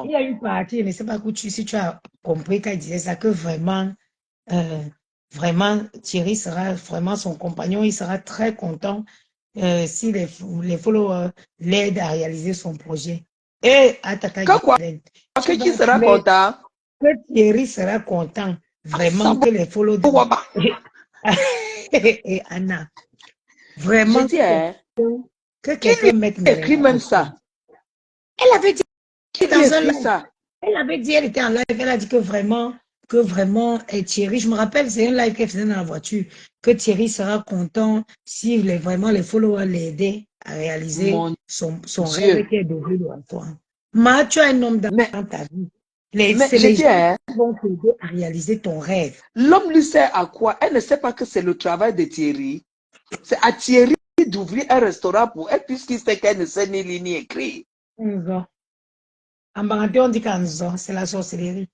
il y a une partie, je ne sais pas si tu as compris quand elle disait ça, que vraiment, vraiment, Thierry sera vraiment son compagnon, il sera très content si les followers l'aident à réaliser son projet. Et à Tata Que quoi? Guylaine, Qui sera content? que Thierry sera content, vraiment que les followers et Anna, Je vraiment dis, hein, que qui quelqu'un mette écrit même ça? Elle avait dit Qui dans un écrit live, ça? elle avait dit, elle était en live, elle a dit que vraiment, et Thierry, je me rappelle, c'est un live qu'elle faisait dans la voiture, que Thierry sera content si vraiment les followers l'aidaient à réaliser Mon son Dieu. rêve qui est devenu l'enfant. Mais tu as un homme dans Mais ta vie. Mais C'est je les dis, gens hein, qui vont t'aider à réaliser ton rêve. l'homme lui sert à quoi? Elle ne sait pas que c'est le travail de Thierry. C'est à Thierry d'ouvrir un restaurant pour elle, puisqu'il sait qu'elle ne sait ni lire ni écrire. En Banganté, on dit qu'Anzo, c'est la sorcellerie.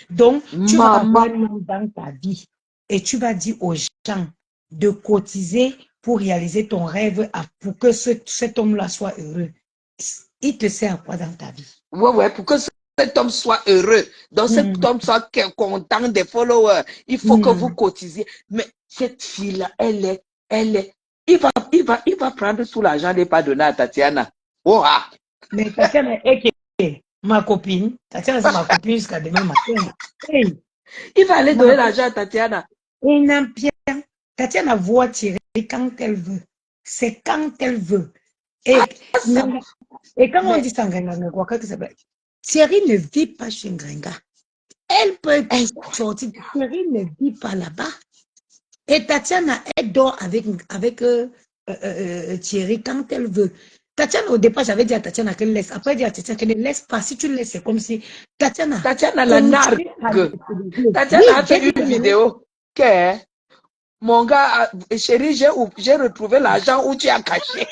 Donc, tu vas avoir Maman, un homme dans ta vie et tu vas dire aux gens de cotiser pour réaliser ton rêve pour que cet homme-là soit heureux. Il te sert à quoi dans ta vie? ouais, pour que cet homme soit heureux, donc cet homme soit content des followers, il faut que vous cotisiez. Mais cette fille-là, il va prendre tout l'argent et pas donner à Tatiana. Oh, ah. Mais Tatiana est ma copine. Tatiana, c'est ma copine jusqu'à demain matin. Hey, Il va aller donner l'argent à Tatiana. Et Nampia, Tatiana voit Thierry quand elle veut. C'est quand elle veut. Et, et quand on dit ça, Thierry ne vit pas chez Ngrenga. Elle peut sortir. Thierry ne vit pas là-bas. Et Tatiana, elle dort avec Thierry quand elle veut. Tatiana, au départ, j'avais dit à Tatiana qu'elle laisse. Après, j'ai dit à Tatiana qu'elle ne laisse pas. Si tu laisses, c'est comme si Tatiana la nargue. Tatiana a fait une vidéo que mon gars, chérie, j'ai retrouvé l'argent où tu as caché.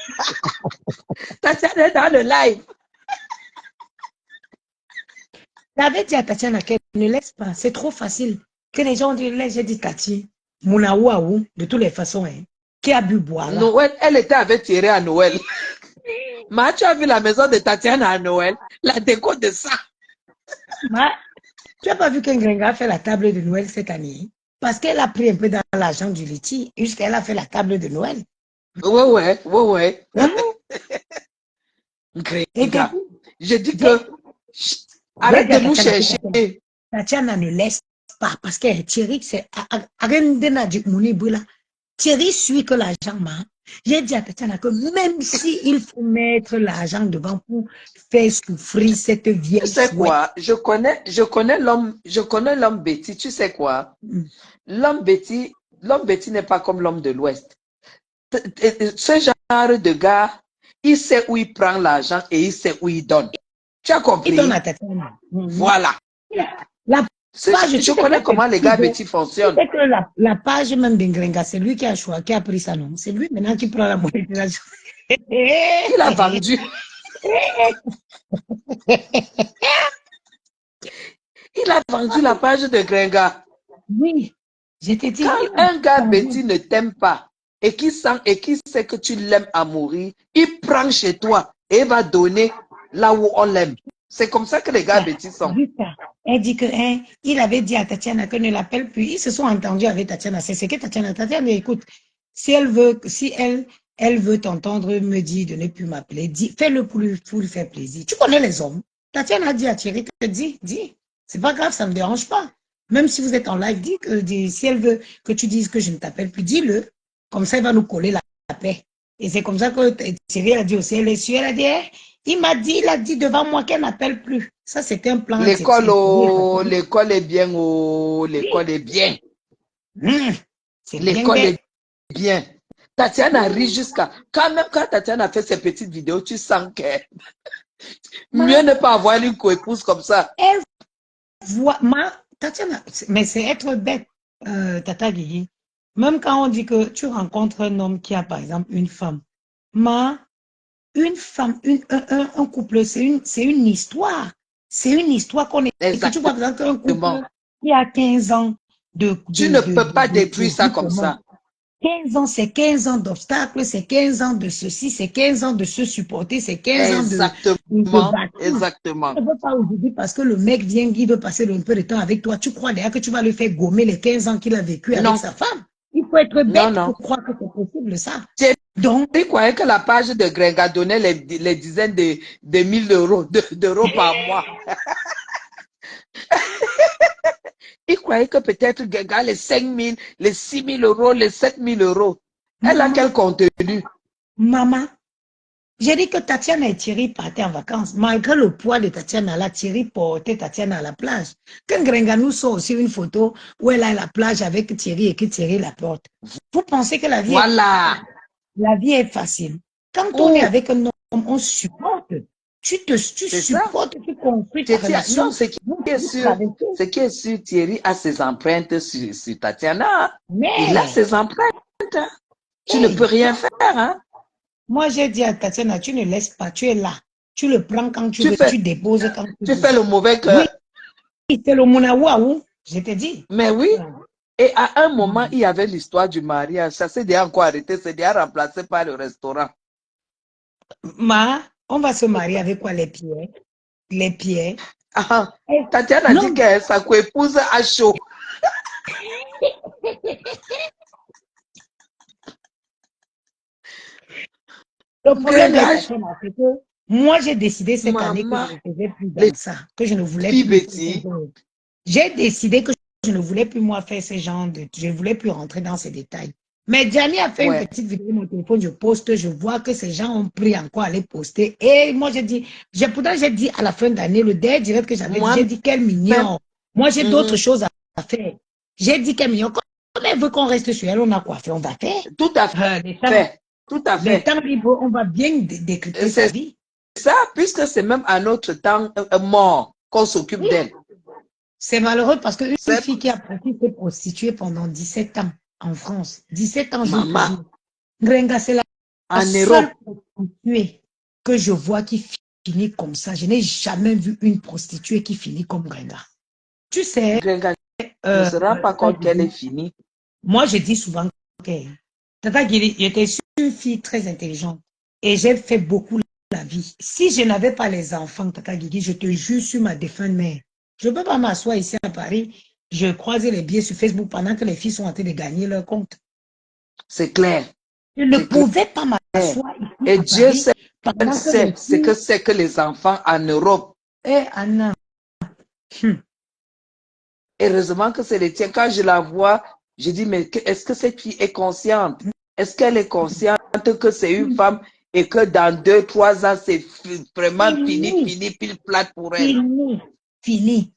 Tatiana est dans le live. J'avais dit à Tatiana qu'elle ne laisse pas. C'est trop facile. Que les gens disent, j'ai dit Tati, Mounaouaou, de toutes les façons, hein, qui a bu boire là. Noël, elle était avec Thierry à Noël. Mais tu as vu la maison de Tatiana à Noël, la déco de ça. Mais, tu n'as pas vu qu'Ngrenga a fait la table de Noël cette année? Parce qu'elle a pris un peu dans l'argent du liti, jusqu'elle a fait la table de Noël. Ouais. Ngrenga. Je dis que Arrête J'ai de dit à nous Tatiana, chercher. Tatiana ne laisse pas parce que Thierry, c'est Arendena du Mounibula. Thierry suit que l'argent, man. J'ai dit à Tatiana que même si il faut mettre l'argent devant pour faire souffrir cette Tu vieille sais chouette. quoi? Je connais l'homme Betty. Tu sais quoi? Mm. L'homme Betty n'est pas comme l'homme de l'Ouest. Ce genre de gars, il sait où il prend l'argent et il sait où il donne. Tu as Il compris? donne à Tatiana. Voilà. La page, tu Je sais que connais comment les gars tu Betty fonctionnent. sais que la page même d'Ingrenga, c'est lui qui a choisi, qui a pris ça, non? C'est lui maintenant qui prend la monétisation. Il a vendu. Il a vendu la page de Gringa. Oui, je te dis. Quand un gars Betty ne t'aime pas et qui sait que tu l'aimes à mourir, il prend chez toi et va donner là où on l'aime. C'est comme ça que les gars Betty sont. Elle dit que il avait dit à Tatiana qu'elle ne l'appelle plus. Ils se sont entendus avec Tatiana. C'est ce que Tatiana, écoute, si elle veut t'entendre me dire de ne plus m'appeler, fais-le pour lui faire plaisir. Tu connais les hommes. Tatiana a dit à Thierry que dis. C'est pas grave, ça ne me dérange pas. Même si vous êtes en live, si elle veut que tu dises que je ne t'appelle plus, dis-le. Comme ça, il va nous coller la paix. Et c'est comme ça que Thierry a dit aussi, elle est sûre, elle a dit, il a dit devant moi qu'elle n'appelle plus. Ça, c'était un plan. L'école est bien, l'école est bien. L'école est bien. Tatiana rit jusqu'à... Quand Tatiana a fait ses petites vidéos, tu sens que... Mieux ne pas avoir une coépouse comme ça. Elle voit... Tatiana, mais c'est être bête, Tata Guigui. Même quand on dit que tu rencontres un homme qui a, par exemple, une femme. Une femme, un couple, c'est une histoire. C'est une histoire qu'on est... Et que tu vois, par exemple, un couple qui a 15 ans tu ne peux pas détruire ça comme ça. 15 ans, c'est 15 ans d'obstacles, c'est 15 ans de ceci, c'est 15 ans de se supporter, c'est 15 ans de Exactement. Tu ne veux pas aujourd'hui parce que le mec vient, il veut passer un peu de temps avec toi. Tu crois d'ailleurs que tu vas lui faire gommer les 15 ans qu'il a vécu avec sa femme? Il faut être bête pour croire que c'est possible ça. Donc, il croyait que la page de Grenga donnait les dizaines de mille d'euros par mois. Il croyait que peut-être Grenga, les 5 000, les 6 000 euros, les 7 000 euros. Elle a quel contenu? Maman, j'ai dit que Tatiana et Thierry partaient en vacances. Malgré le poids de Tatiana, là, Thierry portait Tatiana à la plage. Quand Grenga nous sort aussi une photo où elle est à la plage avec Thierry et que Thierry la porte. Vous pensez que la vie la vie est facile. Quand on est avec un homme, on supporte. Tu supportes, tu construis ta relation. Non, ce qui est sûr, Thierry a ses empreintes sur Tatiana. Il a ses empreintes. Tu ne peux rien faire. Hein? Moi, j'ai dit à Tatiana, tu ne laisses pas, tu es là. Tu le prends quand tu veux, tu déposes quand tu veux. Tu fais le mauvais cœur. Oui, c'est le Mounawaou, je te dis. Mais oui. Et à un moment, il y avait l'histoire du mariage. Ça s'est déjà encore arrêté, c'est déjà remplacé par le restaurant. On va se marier avec quoi, les pieds? Les pieds. Tatiana dit que sa coépouse a chaud. Le problème c'est que moi, j'ai décidé cette année que je ne faisais plus dans ça, que je ne voulais plus. J'ai décidé que je ne voulais plus moi faire ce genre de... Je ne voulais plus rentrer dans ces détails. Mais Gianni a fait une petite vidéo, mon téléphone, je poste, je vois que ces gens ont pris encore à les poster. Et moi, j'ai dit, pourtant, j'ai dit à la fin d'année, le dernier direct que j'avais dit, j'ai dit, quel mignon. Moi, j'ai d'autres choses à faire. J'ai dit, quel mignon. Quand elle veut qu'on reste sur elle, on a quoi faire, on va faire. Tout à fait. Tout à fait. Les temps libres, on va bien décrypter sa vie. Ça, puisque c'est même à notre temps mort qu'on s'occupe d'elle. C'est malheureux parce qu'une fille qui a s'est prostituée pendant 17 ans en France, 17 ans, Maman. Grenga, c'est la seule prostituée que je vois qui finit comme ça. Je n'ai jamais vu une prostituée qui finit comme Grenga. Tu sais, Grenga ne se rend pas compte qu'elle est finie. Moi, je dis souvent que Tata Guiri, j'étais une fille très intelligente et j'ai fait beaucoup la vie. Si je n'avais pas les enfants, Tata Guiri, je te jure sur ma défunte mère, je ne peux pas m'asseoir ici à Paris. Je croisais les billets sur Facebook pendant que les filles sont en train de gagner leur compte. C'est clair. Je ne pouvais pas m'asseoir ici. Et Dieu sait ce que c'est que les enfants en Europe. Eh, Anna, Hum. Heureusement que c'est le tien. Quand je la vois, je dis, mais est-ce que cette fille est consciente? Est-ce qu'elle est consciente que c'est une femme et que dans 2, 3 ans, c'est vraiment fini, pile plate pour elle? Fini.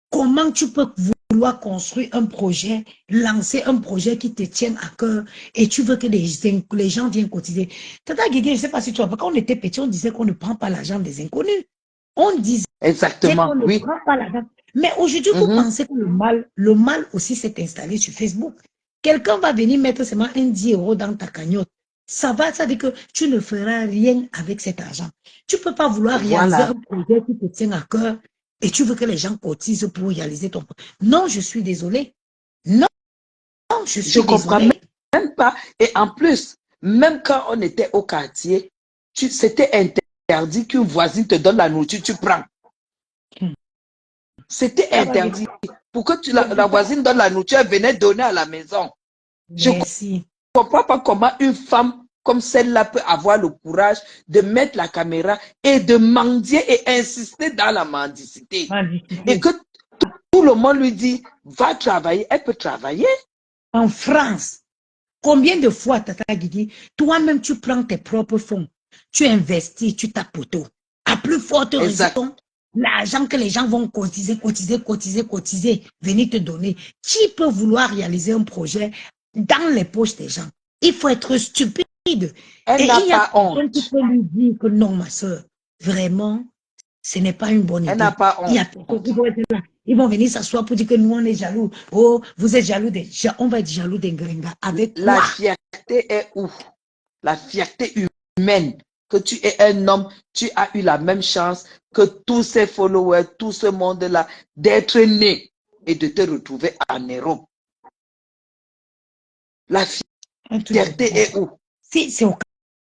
Comment tu peux vouloir construire un projet, lancer un projet qui te tient à cœur et tu veux que les gens viennent cotiser? Tata Guigui, je ne sais pas si tu vois, quand on était petit, on disait qu'on ne prend pas l'argent des inconnus. On disait Exactement, qu'on ne oui. prend pas l'argent. Mais aujourd'hui, vous pensez que le mal aussi s'est installé sur Facebook. Quelqu'un va venir mettre seulement 10 € dans ta cagnotte. Ça veut dire que tu ne feras rien avec cet argent. Tu ne peux pas vouloir réaliser un projet qui te tient à cœur et tu veux que les gens cotisent pour réaliser ton projet. Non, je suis désolée. Non, je suis désolée. Comprends même pas. Et en plus, même quand on était au quartier, c'était interdit qu'une voisine te donne la nourriture, tu prends. C'était interdit. Pour que la voisine donne la nourriture, elle venait donner à la maison. Merci. Je ne comprends pas comment une femme comme celle-là peut avoir le courage de mettre la caméra et de mendier et insister dans la mendicité. Et que tout le monde lui dit, va travailler, elle peut travailler. En France, combien de fois, Tata Guigui, toi-même tu prends tes propres fonds, tu investis, tu tapes poteau. À plus forte raison, l'argent que les gens vont cotiser, venir te donner. Qui peut vouloir réaliser un projet dans les poches des gens? Il faut être stupide. Elle n'a pas honte. Qui peut lui dire que non, ma soeur, vraiment, ce n'est pas une bonne idée. Elle n'a pas honte. Il y a personne qui doit être là. Ils vont venir s'asseoir pour dire que nous, on est jaloux. Oh, vous êtes jaloux des gens. On va être jaloux des Gringa. Avec quoi? La fierté est où? La fierté humaine. Que tu es un homme, tu as eu la même chance que tous ces followers, tout ce monde-là, d'être né et de te retrouver en Europe. La fierté est où? Si c'est au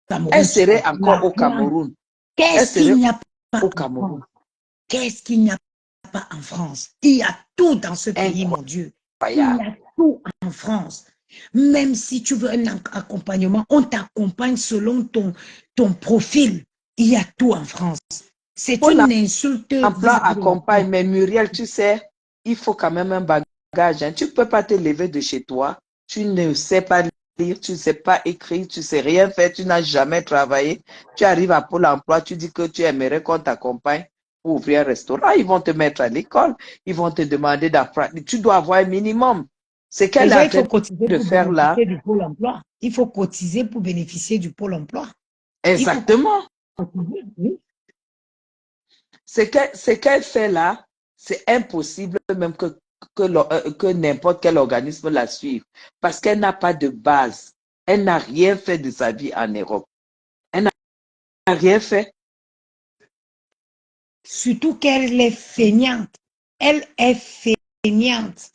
Cameroun. Elle serait encore au Cameroun. Qu'est-ce qu'il n'y a pas au Cameroun? Qu'est-ce qu'il n'y a pas en France? Il y a tout dans ce pays, mon Dieu. Il y a tout en France. Même si tu veux un accompagnement, on t'accompagne selon ton profil. Il y a tout en France. C'est une insulte. L'emploi accompagne, mais Muriel, tu sais, il faut quand même un bagage. Hein. Tu ne peux pas te lever de chez toi. Tu ne sais pas lire, tu ne sais pas écrire, tu ne sais rien faire, tu n'as jamais travaillé. Tu arrives à Pôle emploi, tu dis que tu aimerais qu'on t'accompagne pour ouvrir un restaurant. Ils vont te mettre à l'école. Ils vont te demander d'apprendre. Tu dois avoir un minimum. C'est qu'elle a de faire là. Il faut cotiser pour bénéficier du Pôle emploi. Exactement. Ce qu'elle fait là, c'est impossible même que n'importe quel organisme la suive. Parce qu'elle n'a pas de base. Elle n'a rien fait de sa vie en Europe. Elle n'a rien fait. Surtout qu'elle est feignante. Elle est feignante.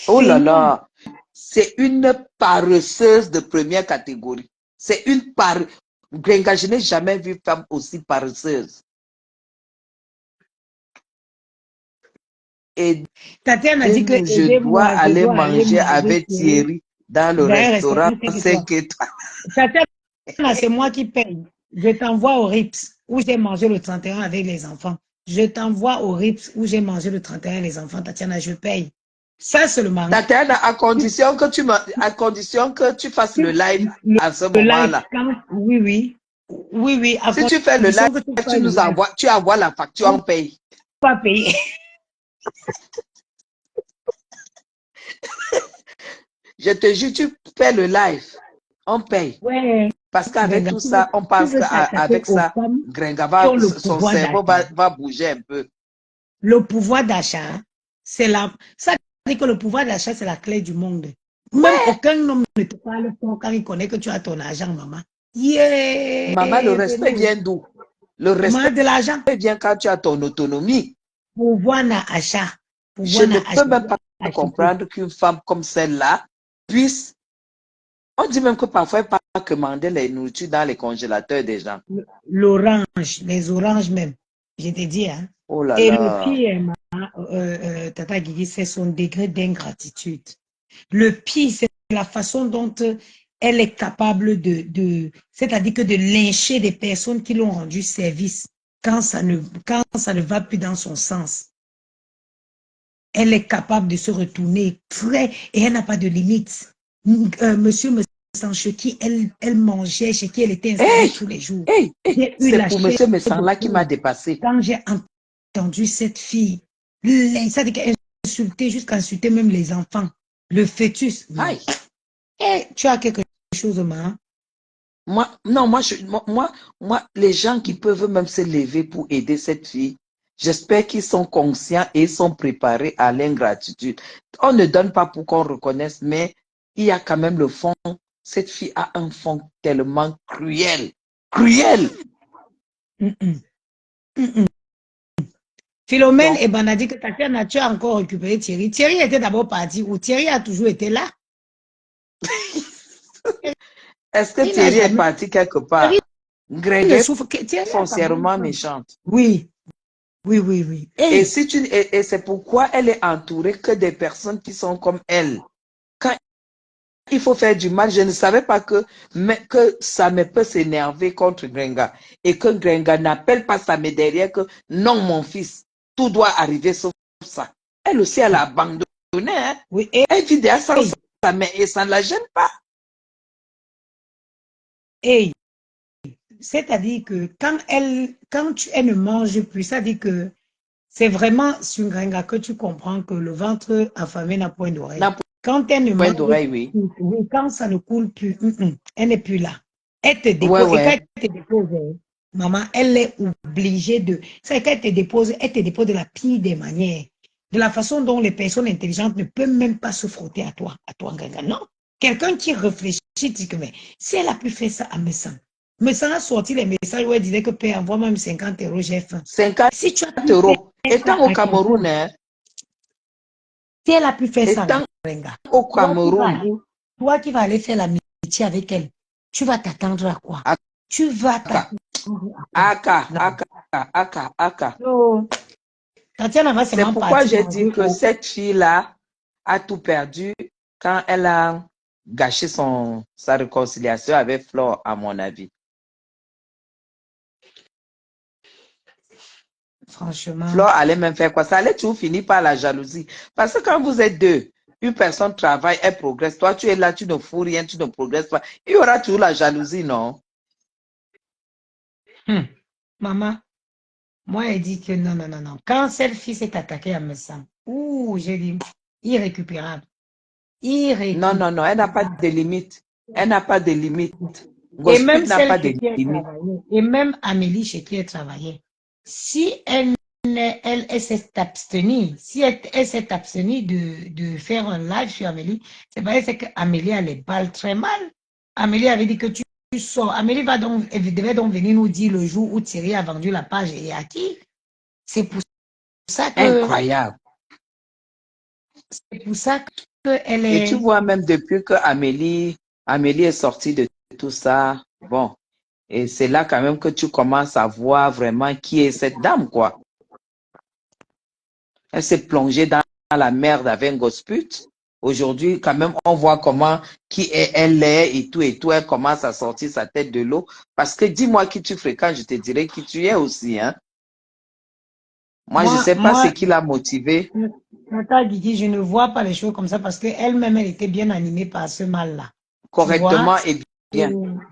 Oh là là, c'est une paresseuse de première catégorie. C'est une paresseuse. Gringa, je n'ai jamais vu femme aussi paresseuse. Et Tatiana a dit que je dois aller manger avec Thierry dans le restaurant 5 étoiles. Tatiana, c'est moi qui paye. Je t'envoie au RIPS où j'ai mangé le 31 avec les enfants. Je t'envoie au RIPS où j'ai mangé le 31 avec les enfants. Tatiana, je paye. Ça seulement. Tatiana, à condition que tu fasses le live à ce moment-là. Oui. Si tu fais le live, tu envoies la facture, on paye. Pas payer. Je te jure, tu fais le live, on paye. Ouais. Parce qu'avec tout ça, on pense qu'avec ça, Gringa son cerveau va bouger un peu. Le pouvoir d'achat, c'est la... Ça dit que le pouvoir d'achat, c'est la clé du monde. Même aucun homme ne te parle fort quand il connaît que tu as ton argent, maman. Yeah. Maman, le respect vient d'où? Le respect de l'argent vient quand tu as ton autonomie. Pouvoir d'achat. Je ne peux même pas comprendre qu'une femme comme celle-là puisse... On dit même que parfois, elle ne peut pas commander les nourritures dans les congélateurs des gens. L'orange, les oranges même. Je te dis, hein. Oh là et là. le pire, Tata Guigui, c'est son degré d'ingratitude. Le pire, c'est la façon dont elle est capable c'est-à-dire que de lyncher des personnes qui l'ont rendu service. quand ça ne va plus dans son sens, elle est capable de se retourner très, et elle n'a pas de limite. Monsieur me sent chez qui elle mangeait, chez qui elle était installée tous les jours. J'ai eu C'est la pour chair monsieur Messan de là qui poule. m'a dépassé. Quand j'ai entendu cette fille, ça dit qu'elle insultait jusqu'à insulter même les enfants, le fœtus. Non. Aïe. Tu as quelque chose, maman? Moi, non, moi, les gens qui peuvent même se lever pour aider cette fille, j'espère qu'ils sont conscients et sont préparés à l'ingratitude. On ne donne pas pour qu'on reconnaisse, mais il y a quand même le fond. Cette fille a un fond tellement cruel. Cruel! Philomène Donc, et Ben a dit que Tatiana, tu as encore récupéré Thierry. Thierry était d'abord parti ou Thierry a toujours été là. est-ce que Il n'a Thierry est jamais. parti quelque part? Thierry ne Greg souffre que est Thierry a quand même foncièrement faim. méchante. Oui, oui, oui, oui. Et, Hey, et c'est pourquoi elle est entourée que des personnes qui sont comme elle. Quand il faut faire du mal, je ne savais pas que ça me peut s'énerver contre Grenga. Et que Grenga n'appelle pas sa mère derrière que non, mon fils, tout doit arriver sauf ça. Elle aussi, elle a abandonné. Hein? oui, Elle vit derrière sans hey, sa mère et ça ne la gêne pas. hey. C'est-à-dire que quand elle ne mange plus, ça dit que c'est vraiment sur Grenga que tu comprends que le ventre affamé n'a point d'oreille. N'a Quand elle ne point mange d'oreille, oui. plus, oui, quand ça ne coule plus, elle n'est plus là. Elle te Ouais, dépose. Et quand ouais. elle te dépose, maman, elle est obligée de. C'est quand elle te dépose de la pire des manières. De la façon dont les personnes intelligentes ne peuvent même pas se frotter à toi, Grenga. Non. Quelqu'un qui réfléchit dit que, mais si elle a pu faire ça à Messan, Messan a sorti les messages où elle disait que Père, envoie-moi même 50 €, j'ai faim. 50 Si tu as pu euros. faire ça Étant au à Cameroun, quelqu'un, hein, si elle a pu faire ça, étant Grenga, au Cameroun, toi qui vas aller faire l'amitié avec elle, tu vas t'attendre à quoi? Tu vas Aka, t'attendre à quoi? Aka. Non. Tatiana va C'est seulement pourquoi partir j'ai dit manger que cette fille-là a tout perdu quand elle a gâché sa réconciliation avec Flore, à mon avis. Franchement. Flore allait même faire quoi? Ça allait toujours finir par la jalousie. Parce que quand vous êtes deux, une personne travaille, elle progresse. Toi, tu es là, tu ne fous rien, tu ne progresses pas. Il y aura toujours la jalousie, non? Maman, moi, elle dit que non, non, non, non. Quand cette fille s'est attaquée à Messan, j'ai dit, irrécupérable. Non, non, non, elle n'a pas de limite. Elle n'a pas de limite. Et même Gospel n'a celle pas de chez qui elle limite. travaillait, et même Amélie chez qui elle travaillait, si elle s'est abstenue, si elle s'est abstenue de faire un live sur Amélie, c'est parce que Amélie a les balles très mal. Amélie avait dit que tu sors. Amélie elle devait donc venir nous dire le jour où Thierry a vendu la page et à qui. C'est pour ça que, Incroyable. c'est pour ça que elle Et tu est. vois, même depuis que Amélie est sortie de tout ça, bon, et c'est là quand même que tu commences à voir vraiment qui est cette dame, quoi. Elle s'est plongée dans la merde avec un gosput. Aujourd'hui, quand même, on voit elle est et tout, elle commence à sortir sa tête de l'eau. Parce que dis-moi qui tu fréquentes, je te dirai qui tu es aussi, hein. Moi, je ne sais pas ce qui l'a motivée. Tata Guigui, je ne vois pas les choses comme ça parce qu'elle-même, elle était bien animée par ce mal-là. Tu vois? Correctement et bien.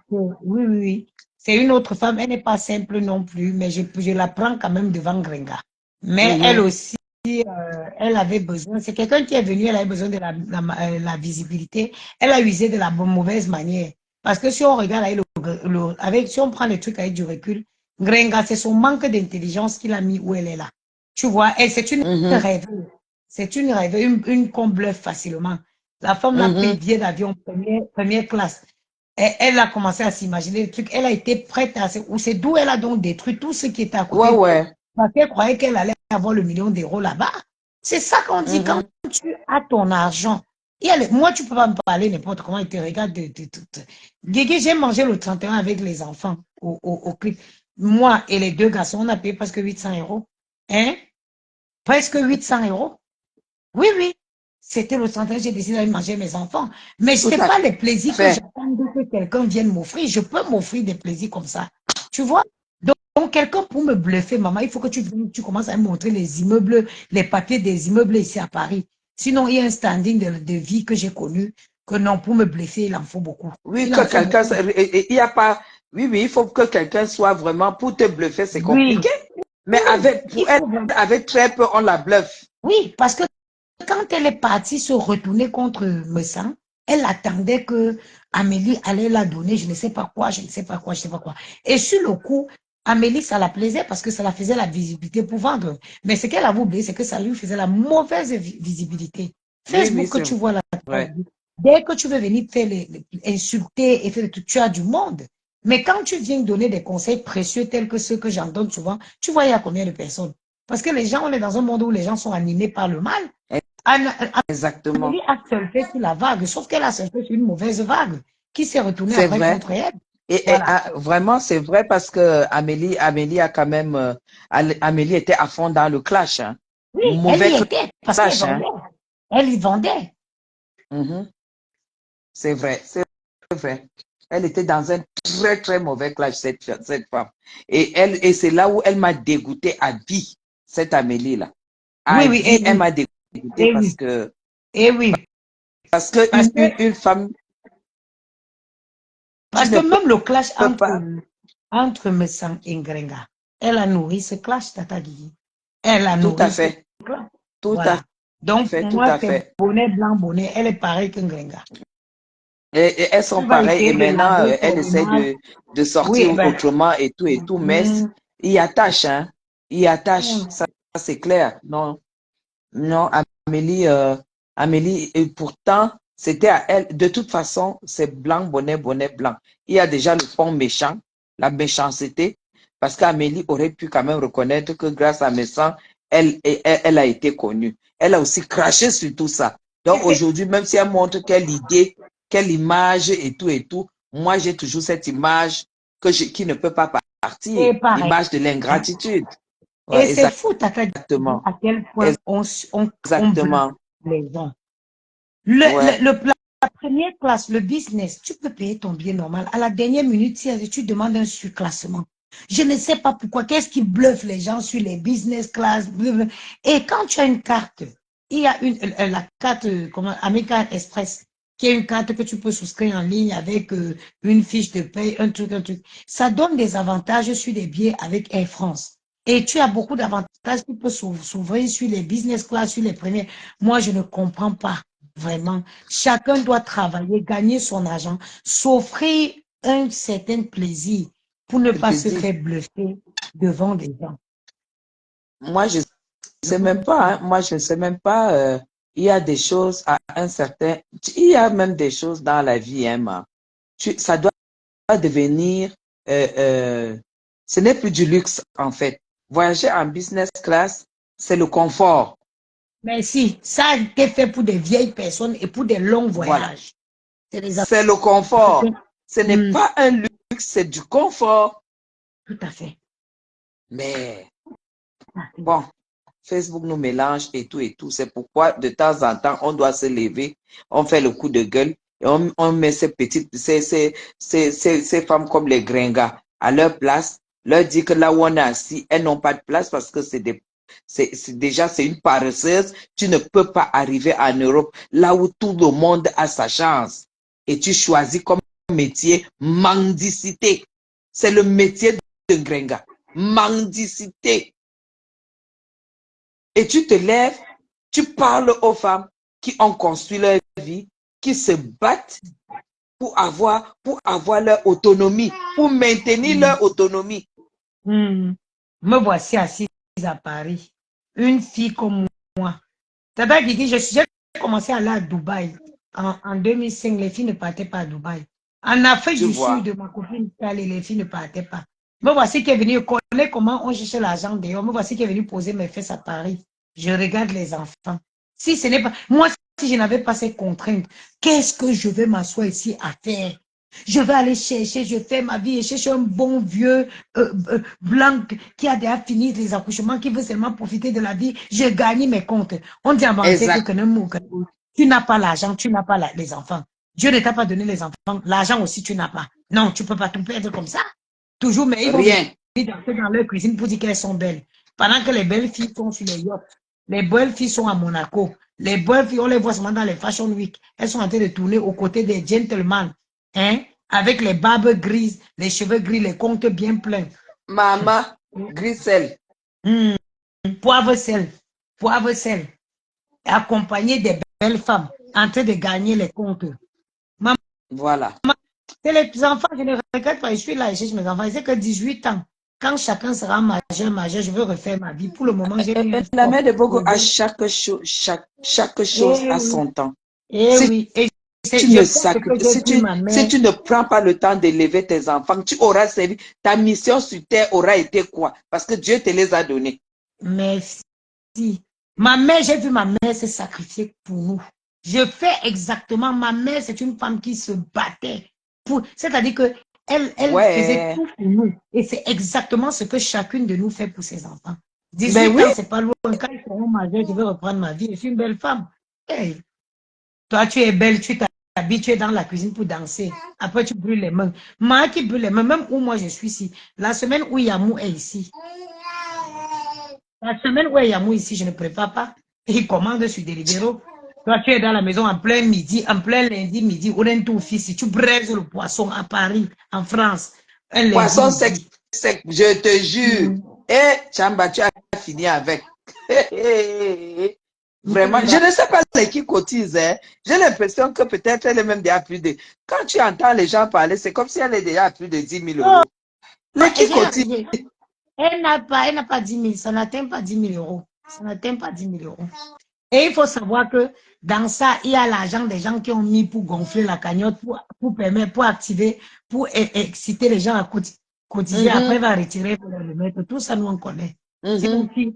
Oui, oui, oui. C'est une autre femme, elle n'est pas simple non plus, mais je la prends quand même devant Grenga. Mais elle aussi, elle avait besoin, c'est quelqu'un qui est venu, elle avait besoin de la visibilité. Elle a usé de la mauvaise manière. Parce que si on regarde si on prend les trucs avec du recul, Grenga, c'est son manque d'intelligence qui l'a mis où elle est là. Tu vois, c'est une rêveuse. C'est une rêveuse, une qu'on bluffe facilement. La femme l'a pris billet d'avion première classe. Elle a commencé à s'imaginer le truc. Elle a été prête à... C'est d'où elle a donc détruit tout ce qui était à côté. Ouais. Parce qu'elle croyait qu'elle allait avoir le million d'euros là-bas. C'est ça qu'on dit quand tu as ton argent. Moi, tu ne peux pas me parler n'importe comment. Il te regarde. Guégui, j'ai mangé le 31 avec les enfants au clip. Moi et les deux garçons, on a payé presque 800 €. Hein? Presque 800 €. Oui, oui. C'était le 31, j'ai décidé d'aller manger mes enfants. Mais ce n'est pas les plaisirs que j'attends que quelqu'un vienne m'offrir. Je peux m'offrir des plaisirs comme ça. Tu vois? Donc, Donc, quelqu'un pour me bluffer, maman, il faut que tu commences à me montrer les immeubles, les papiers des immeubles ici à Paris. Sinon, il y a un standing de vie que j'ai connu, que non, pour me bluffer, il en faut beaucoup. Oui, Il que en faut quelqu'un, beaucoup. il y a pas, oui, oui, il faut que quelqu'un soit vraiment, pour te bluffer, c'est Oui, compliqué. Mais oui, pour il elle, faut vraiment. avec très peu, on la bluffe. Oui, parce que quand elle est partie se retourner contre Messan, elle attendait que Amélie allait la donner, je ne sais pas quoi, je ne sais pas quoi, je ne sais pas quoi. Et sur le coup, Amélie, ça la plaisait parce que ça la faisait la visibilité pour vendre. Mais ce qu'elle a oublié, c'est que ça lui faisait la mauvaise visibilité. Oui, oui, Facebook, que c'est tu vois là, vrai. dès que tu veux venir faire insulter et faire le truc, tu as du monde. Mais quand tu viens donner des conseils précieux tels que ceux que j'en donne souvent, tu vois, il y a combien de personnes? Parce que les gens, on est dans un monde où les gens sont animés par le mal. Exactement. Amélie a surfé sur la vague, sauf qu'elle a surfé sur une mauvaise vague qui s'est retournée C'est après vrai. contre elle. Et Voilà. vraiment, c'est vrai parce que Amélie a quand même, Amélie était à fond dans le clash, hein. Oui, elle Mauvais y était parce qu'elle clash, hein. vendait. Elle y vendait. Mhm. C'est vrai, c'est vrai. Elle était dans un très, très mauvais clash, cette femme. Et c'est là où elle m'a dégoûté à vie, cette Amélie-là. Oui, À oui, et vie, elle oui, m'a dégoûté et oui, et oui. parce que Parce que, une femme, tu parce que ne même le clash peux pas, entre Messang et Ngrenga, elle a nourri ce clash, Tata Guigui. Elle a tout à nourri ce fait, clash. tout à Voilà. Donc, pour tout moi, à c'est fait. bonnet blanc, bonnet. Elle est pareille que Ngrenga. Et elles sont Tu vas pareilles et essayer de maintenant, laver elle son essaie image. de Oui, sortir ben, autrement et tout, mais il y attache, hein, il y attache, mm, ça c'est clair. Non, non, Amélie, Amélie, et pourtant, c'était à elle, de toute façon, c'est blanc, bonnet, bonnet, blanc. Il y a déjà le fond méchant, la méchanceté, parce qu'Amélie aurait pu quand même reconnaître que grâce à Messan, elle a été connue. Elle a aussi craché sur tout ça. Donc aujourd'hui, même si elle montre quelle idée, quelle image et tout, moi j'ai toujours cette image qui ne peut pas partir, et pareil. l'image de l'ingratitude. Et Ouais, c'est fou, Tata Didi, exactement. à quel point on bluffe Exactement. les gens. Ouais. La première classe, le business, tu peux payer ton billet normal. À la dernière minute, si tu demandes un surclassement. Je ne sais pas pourquoi. Qu'est-ce qui bluffe les gens sur les business class? Blablabla. Et quand tu as une carte, il y a la carte comment, American Express, qui est une carte que tu peux souscrire en ligne avec une fiche de paie, un truc, un truc. Ça donne des avantages sur les billets avec Air France. Et tu as beaucoup d'avantages qui peuvent s'ouvrir sur les business class, sur les premiers. Moi, je ne comprends pas. Vraiment, chacun doit travailler, gagner son argent, s'offrir un certain plaisir pour ne pas se Plaisir. faire bluffer devant des gens. Moi, je sais même pas, hein. Moi, je sais même pas. Il y a des choses à un certain. Il y a même des choses dans la vie, hein, ça doit devenir. Ce n'est plus du luxe, en fait. Voyager en business class, c'est le confort. Mais si, ça a été fait pour des vieilles personnes et pour des longs Voilà. voyages. C'est des C'est le confort. Africains. Ce n'est pas un luxe, c'est du confort. Tout à fait. Mais bon, Facebook nous mélange et tout et tout. C'est pourquoi de temps en temps, on doit se lever, on fait le coup de gueule et on met ces petites, ces femmes comme les gringas à leur place, leur dit que là où on est assis, elles n'ont pas de place parce que déjà, c'est une paresseuse. Tu ne peux pas arriver en Europe là où tout le monde a sa chance. Et tu choisis comme métier mendicité. C'est le métier de gringa. Mendicité. Et tu te lèves, tu parles aux femmes qui ont construit leur vie, qui se battent pour avoir leur autonomie, pour maintenir leur autonomie. Me voici assise à Paris. Une fille comme moi. Tata Guigui, j'ai commencé à aller à Dubaï. En 2005, les filles ne partaient pas à Dubaï. En Afrique Tu du vois. Sud, ma copine est allée, les filles ne partaient pas. Me voici qui est venu connaître comment on cherchait l'argent dehors. Me voici qui est venu poser mes fesses à Paris. Je regarde les enfants. Si ce n'est pas, moi, si je n'avais pas ces contraintes, qu'est-ce que je vais m'asseoir ici à faire? Je vais aller chercher, je fais ma vie et chercher un bon vieux blanc qui a déjà fini les accouchements, qui veut seulement profiter de la vie. Je gagne mes comptes. On dit avancer que Exact. tu n'as pas l'argent, tu n'as pas les enfants. Dieu ne t'a pas donné les enfants. L'argent aussi, tu n'as pas. Non, tu ne peux pas tout perdre comme ça. Toujours, mais ils vont venir Rien. danser dans leur cuisine pour dire qu'elles sont belles. Pendant que les belles filles sont sur les yachts. Les belles filles sont à Monaco. Les belles filles, on les voit seulement dans les Fashion Week. Elles sont en train de tourner aux côtés des gentlemen. Hein? Avec les barbes grises, les cheveux gris, les comptes bien pleins. Maman, Grisel. Poivre sel. Poivre sel. Accompagné des belles femmes en train de gagner les comptes. Voilà. C'est les enfants, je ne regrette pas. Je suis là, je cherche mes enfants. C'est que 18 ans. Quand chacun sera majeur, je veux refaire ma vie. Pour le moment, j'ai mis un La stop. mère de Bogo a chaque chose à son temps. Eh Si oui. Et tu je ne fais ce que j'ai si dit, ma si mère. tu ne prends pas le temps d'élever tes enfants, tu auras servi. Ta mission sur terre aura été quoi? Parce que Dieu te les a donnés. Merci. Ma mère, j'ai vu ma mère se sacrifier pour nous. Je fais exactement. Ma mère, c'est une femme qui se battait. C'est-à-dire que elle faisait Ouais. tout pour nous. Et c'est exactement ce que chacune de nous fait pour ses enfants. 18 Ben oui. ans, c'est pas loin. Quand ils seront majeurs, je vais reprendre ma vie. Je suis une belle femme. Hey, toi, tu es belle, tu t'habilles, tu es dans la cuisine pour danser. Après, tu brûles les mains. Moi qui brûle les mains, même où moi je suis ici. La semaine où Yamou est ici. La semaine où Yamou est ici, je ne prépare pas. Il commande sur Deliveroo. Toi, tu es dans la maison en plein midi, en plein lundi midi, ou d'un tout fils, tu braises le poisson à Paris, en France, un lundi Poisson midi. sec, je te jure. Et Chamba, tu as fini avec. Vraiment, je ne sais pas qui cotise. Hein. J'ai l'impression que peut-être elle est même déjà plus de... Quand tu entends les gens parler, c'est comme si elle est déjà à plus de 10 000 euros. Les qui cotise. Elle n'a pas 10 000, ça n'atteint pas 10 000 euros. Ça n'atteint pas 10 000 euros. Et il faut savoir que dans ça, il y a l'argent des gens qui ont mis pour gonfler la cagnotte, pour permettre, pour activer, pour exciter les gens à cotiser. Après, il va retirer pour le mettre. Tout ça, nous, on connaît. Sinon, qui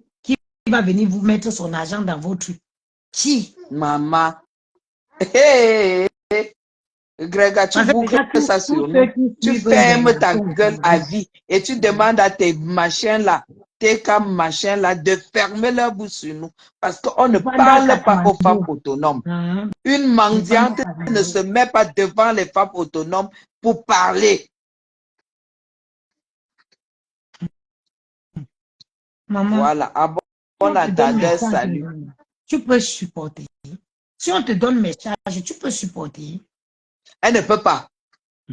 va venir vous mettre son argent dans vos trucs? Qui? Maman. Hey, Gréga, tu boucles ça sur nous. Tu fermes ta gueule à vie et tu demandes à tes machins là, tes cam machins là, de fermer leur bouche sur nous. Parce qu'on ne parle pas aux femmes autonomes. Une mendiante ne se met pas devant les femmes autonomes pour parler. Maman, voilà, bon attendeur, salut. Tu peux supporter. Si on te donne mes charges, tu peux supporter. Elle ne peut pas.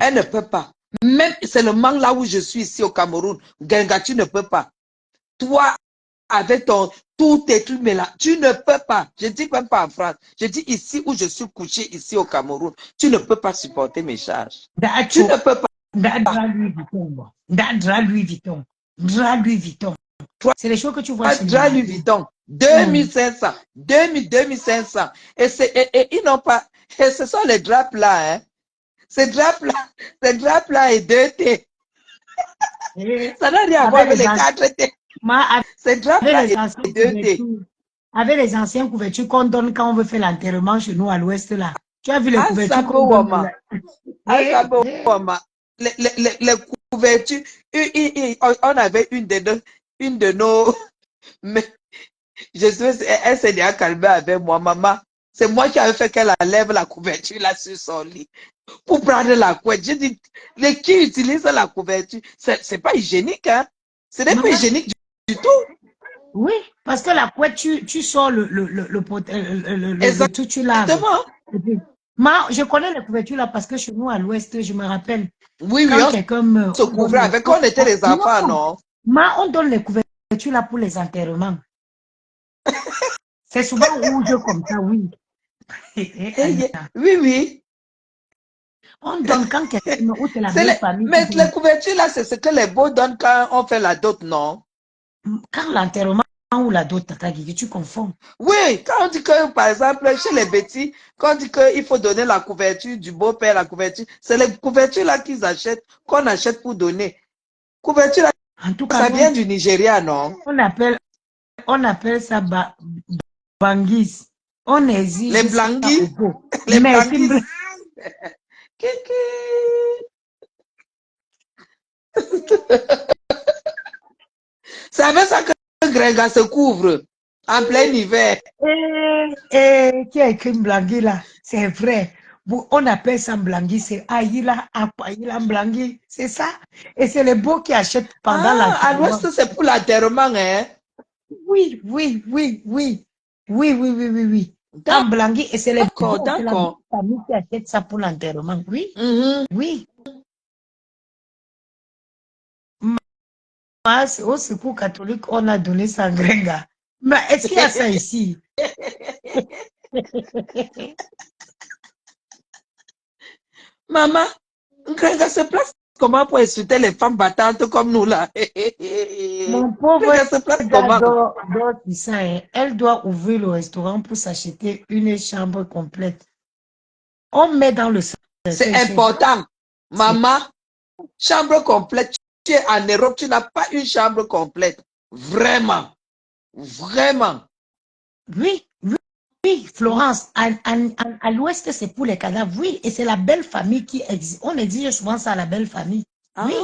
Elle ne peut pas. Même seulement là où je suis ici au Cameroun, Genga, tu ne peux pas. Toi, avec tous tes trucs, mais là, tu ne peux pas. Je dis même pas en France. Je dis ici où je suis couché, ici au Cameroun. Tu ne peux pas supporter mes charges. Tu ne peux pas. Drap Louis Vuitton. C'est les choses que tu vois sur Drap Louis Vuitton. 2500. 2500. Et ils n'ont pas. Et ce sont les draps là, hein. Ces draps là et 2T. Ça n'a rien à voir avec les 4T. Ces draps là et 2T. Avec les anciennes couvertures qu'on donne quand on veut faire l'enterrement chez nous à l'ouest là. Tu as vu les couvertures qu'on donne les couvertures, on avait une de nos... Mais elle s'est déjà calmée avec moi, maman. C'est moi qui avais fait qu'elle enlève la couverture là sur son lit. Pour prendre la couette. Je dis, les qui utilisent la couverture, c'est pas hygiénique, hein. Ce n'est pas hygiénique du tout. Oui, parce que la couette, tu sors le truc, tu laves. Exactement. Moi, je connais les couvertures là parce que chez nous à l'ouest, je me rappelle. Oui, quand quelqu'un meurt, on se couvrait avec, on était les enfants, non? Moi, on donne les couvertures là pour les enterrements. C'est souvent rouge comme ça, oui. Oui. On donne quand quelqu'un meurt, ou c'est la même famille. Mais les couvertures là, c'est ce que les beaux donnent quand on fait la dot, non? Quand l'enterrement ou la dot, Tata Guigui, tu confonds. Oui, quand on dit que, par exemple, chez les petits, quand on dit qu'il faut donner la couverture du beau-père, la couverture, c'est les couvertures là qu'ils achètent, qu'on achète pour donner. Couverture là, en tout cas, ça vient du Nigeria, non? On appelle ça bangis. On exige les blanguis. Les blanguis. C'est avec ça que Gréga se couvre en plein hiver. Qui a écrit Blangui là? C'est vrai. On appelle ça Mblangui, c'est Aïla, Aïla Mblangui, c'est ça. Et c'est les beaux qui achètent pendant À l'enterrement. l'ouest, c'est pour l'enterrement, hein? Oui, oui, oui, oui. Oui, oui, oui, oui, oui. En Mblangui, et c'est les D'accord, beaux, c'est la d'accord. famille qui achète ça pour l'enterrement. Oui, Mhm. oui. Moi, au secours catholique, on a donné ça à Grenga. Mais est-ce qu'il y a ça ici? Maman, Grenga se place comment pour insulter les femmes battantes comme nous là? Mon pauvre Grenga se place gars comment? dort ça, hein. Elle doit ouvrir le restaurant pour s'acheter une chambre complète. On met dans le C'est cercueil. important. Maman, chambre complète. Tu es en Europe, tu n'as pas une chambre complète. Vraiment. Vraiment. Oui, oui, oui, Florence, à l'ouest, c'est pour les cadavres. Oui, et c'est la belle famille qui existe. On exige souvent ça à la belle famille. Oui,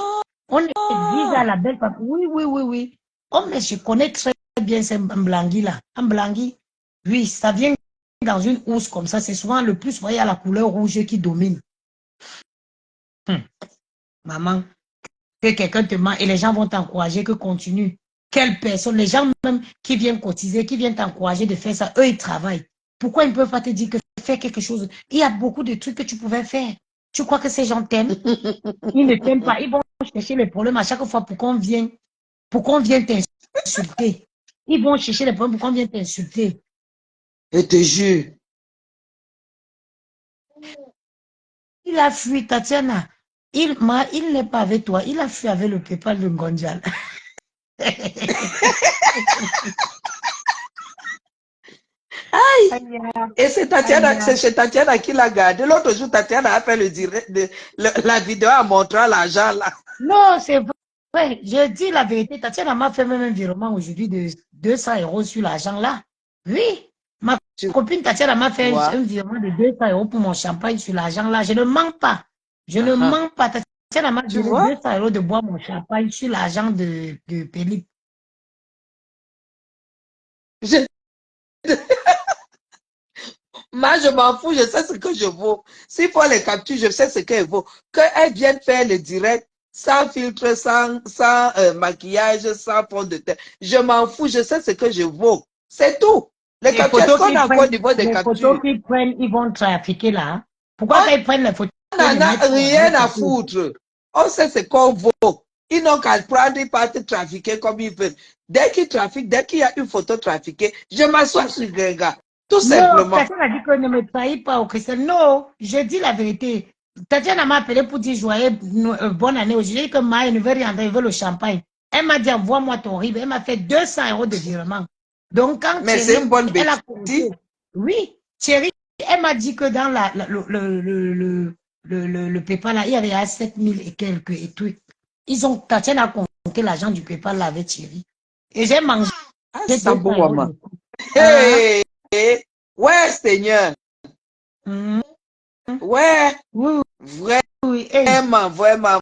on exige à la belle famille. Oui, oui, oui, oui. Oh, mais je connais très bien ce Mblangui là. Un Mblangui. Oui, ça vient dans une housse comme ça. C'est souvent le plus, vous voyez, à la couleur rouge qui domine. Maman, que quelqu'un te ment et les gens vont t'encourager que continue. Quelle personne, les gens même qui viennent cotiser, qui viennent t'encourager de faire ça, eux, ils travaillent. Pourquoi ils ne peuvent pas te dire que fais quelque chose? Il y a beaucoup de trucs que tu pouvais faire. Tu crois que ces gens t'aiment? Ils ne t'aiment pas. Ils vont chercher les problèmes à chaque fois pour qu'on vienne t'insulter. Ils vont chercher les problèmes pour qu'on vienne t'insulter. Je te jure. Il a fui, Tatiana. Il n'est pas avec toi. Il a fui avec le PayPal de Ngonjal. Aïe. Et c'est Tatiana, c'est chez Tatiana qui l'a gardé. L'autre jour, Tatiana a fait le direct la vidéo en montrant l'argent là. Non, c'est vrai. Je dis la vérité. Tatiana m'a fait même un virement aujourd'hui de 200 € sur l'argent là. Oui. Ma Tu copine Tatiana m'a fait vois? un virement de 200 € pour mon champagne sur l'argent là. Je ne mens pas. Je ne mens pas. Tatiana m'a Tu donné vois? 200 € de boire mon champagne sur l'argent de Philippe. Je- Moi, je m'en fous, je sais ce que je vaux. S'il faut les captures, je sais ce qu'elles vaut. Qu'elles viennent faire le direct sans filtre, sans maquillage, sans fond de teint. Je m'en fous, je sais ce que je vaux. C'est tout. Les captures, est-ce qu'on a encore au niveau des Les captures? photos qu'ils prennent, ils vont trafiquer là. Hein. Pourquoi quand On ils prennent les photos, ils les n'en a mettent sur rien à photo? foutre. On sait ce qu'on vaut. Ils n'ont qu'à le prendre, ils partent trafiquer comme ils veulent. Dès qu'ils trafiquent, dès qu'il y a une photo trafiquée, je m'assois sur le gars. Tout Non, simplement. Tatiana a dit que ne me trahis pas au Christ. Non, je dis la vérité. Tatiana m'a appelé pour dire joyeux, bonne année. J'ai dit que Maï ne veut rien, elle veut le champagne. Elle m'a dit envoie-moi ton RIB. Elle m'a fait 200 € de virement. Donc quand Mais c'est Thierry, une bonne elle a compté. bêtise. Oui, Thierry, elle m'a dit que dans le PayPal, là, il y avait à 7000 et quelques et tout. Tatiana a compté l'argent du PayPal là avec Thierry. Et j'ai mangé Ah, 200 ça bon, € maman. de tout. Hein? Hey, hey. Ouais, Seigneur. Mhm. Ouais, Oui, oui. vraiment, vraiment.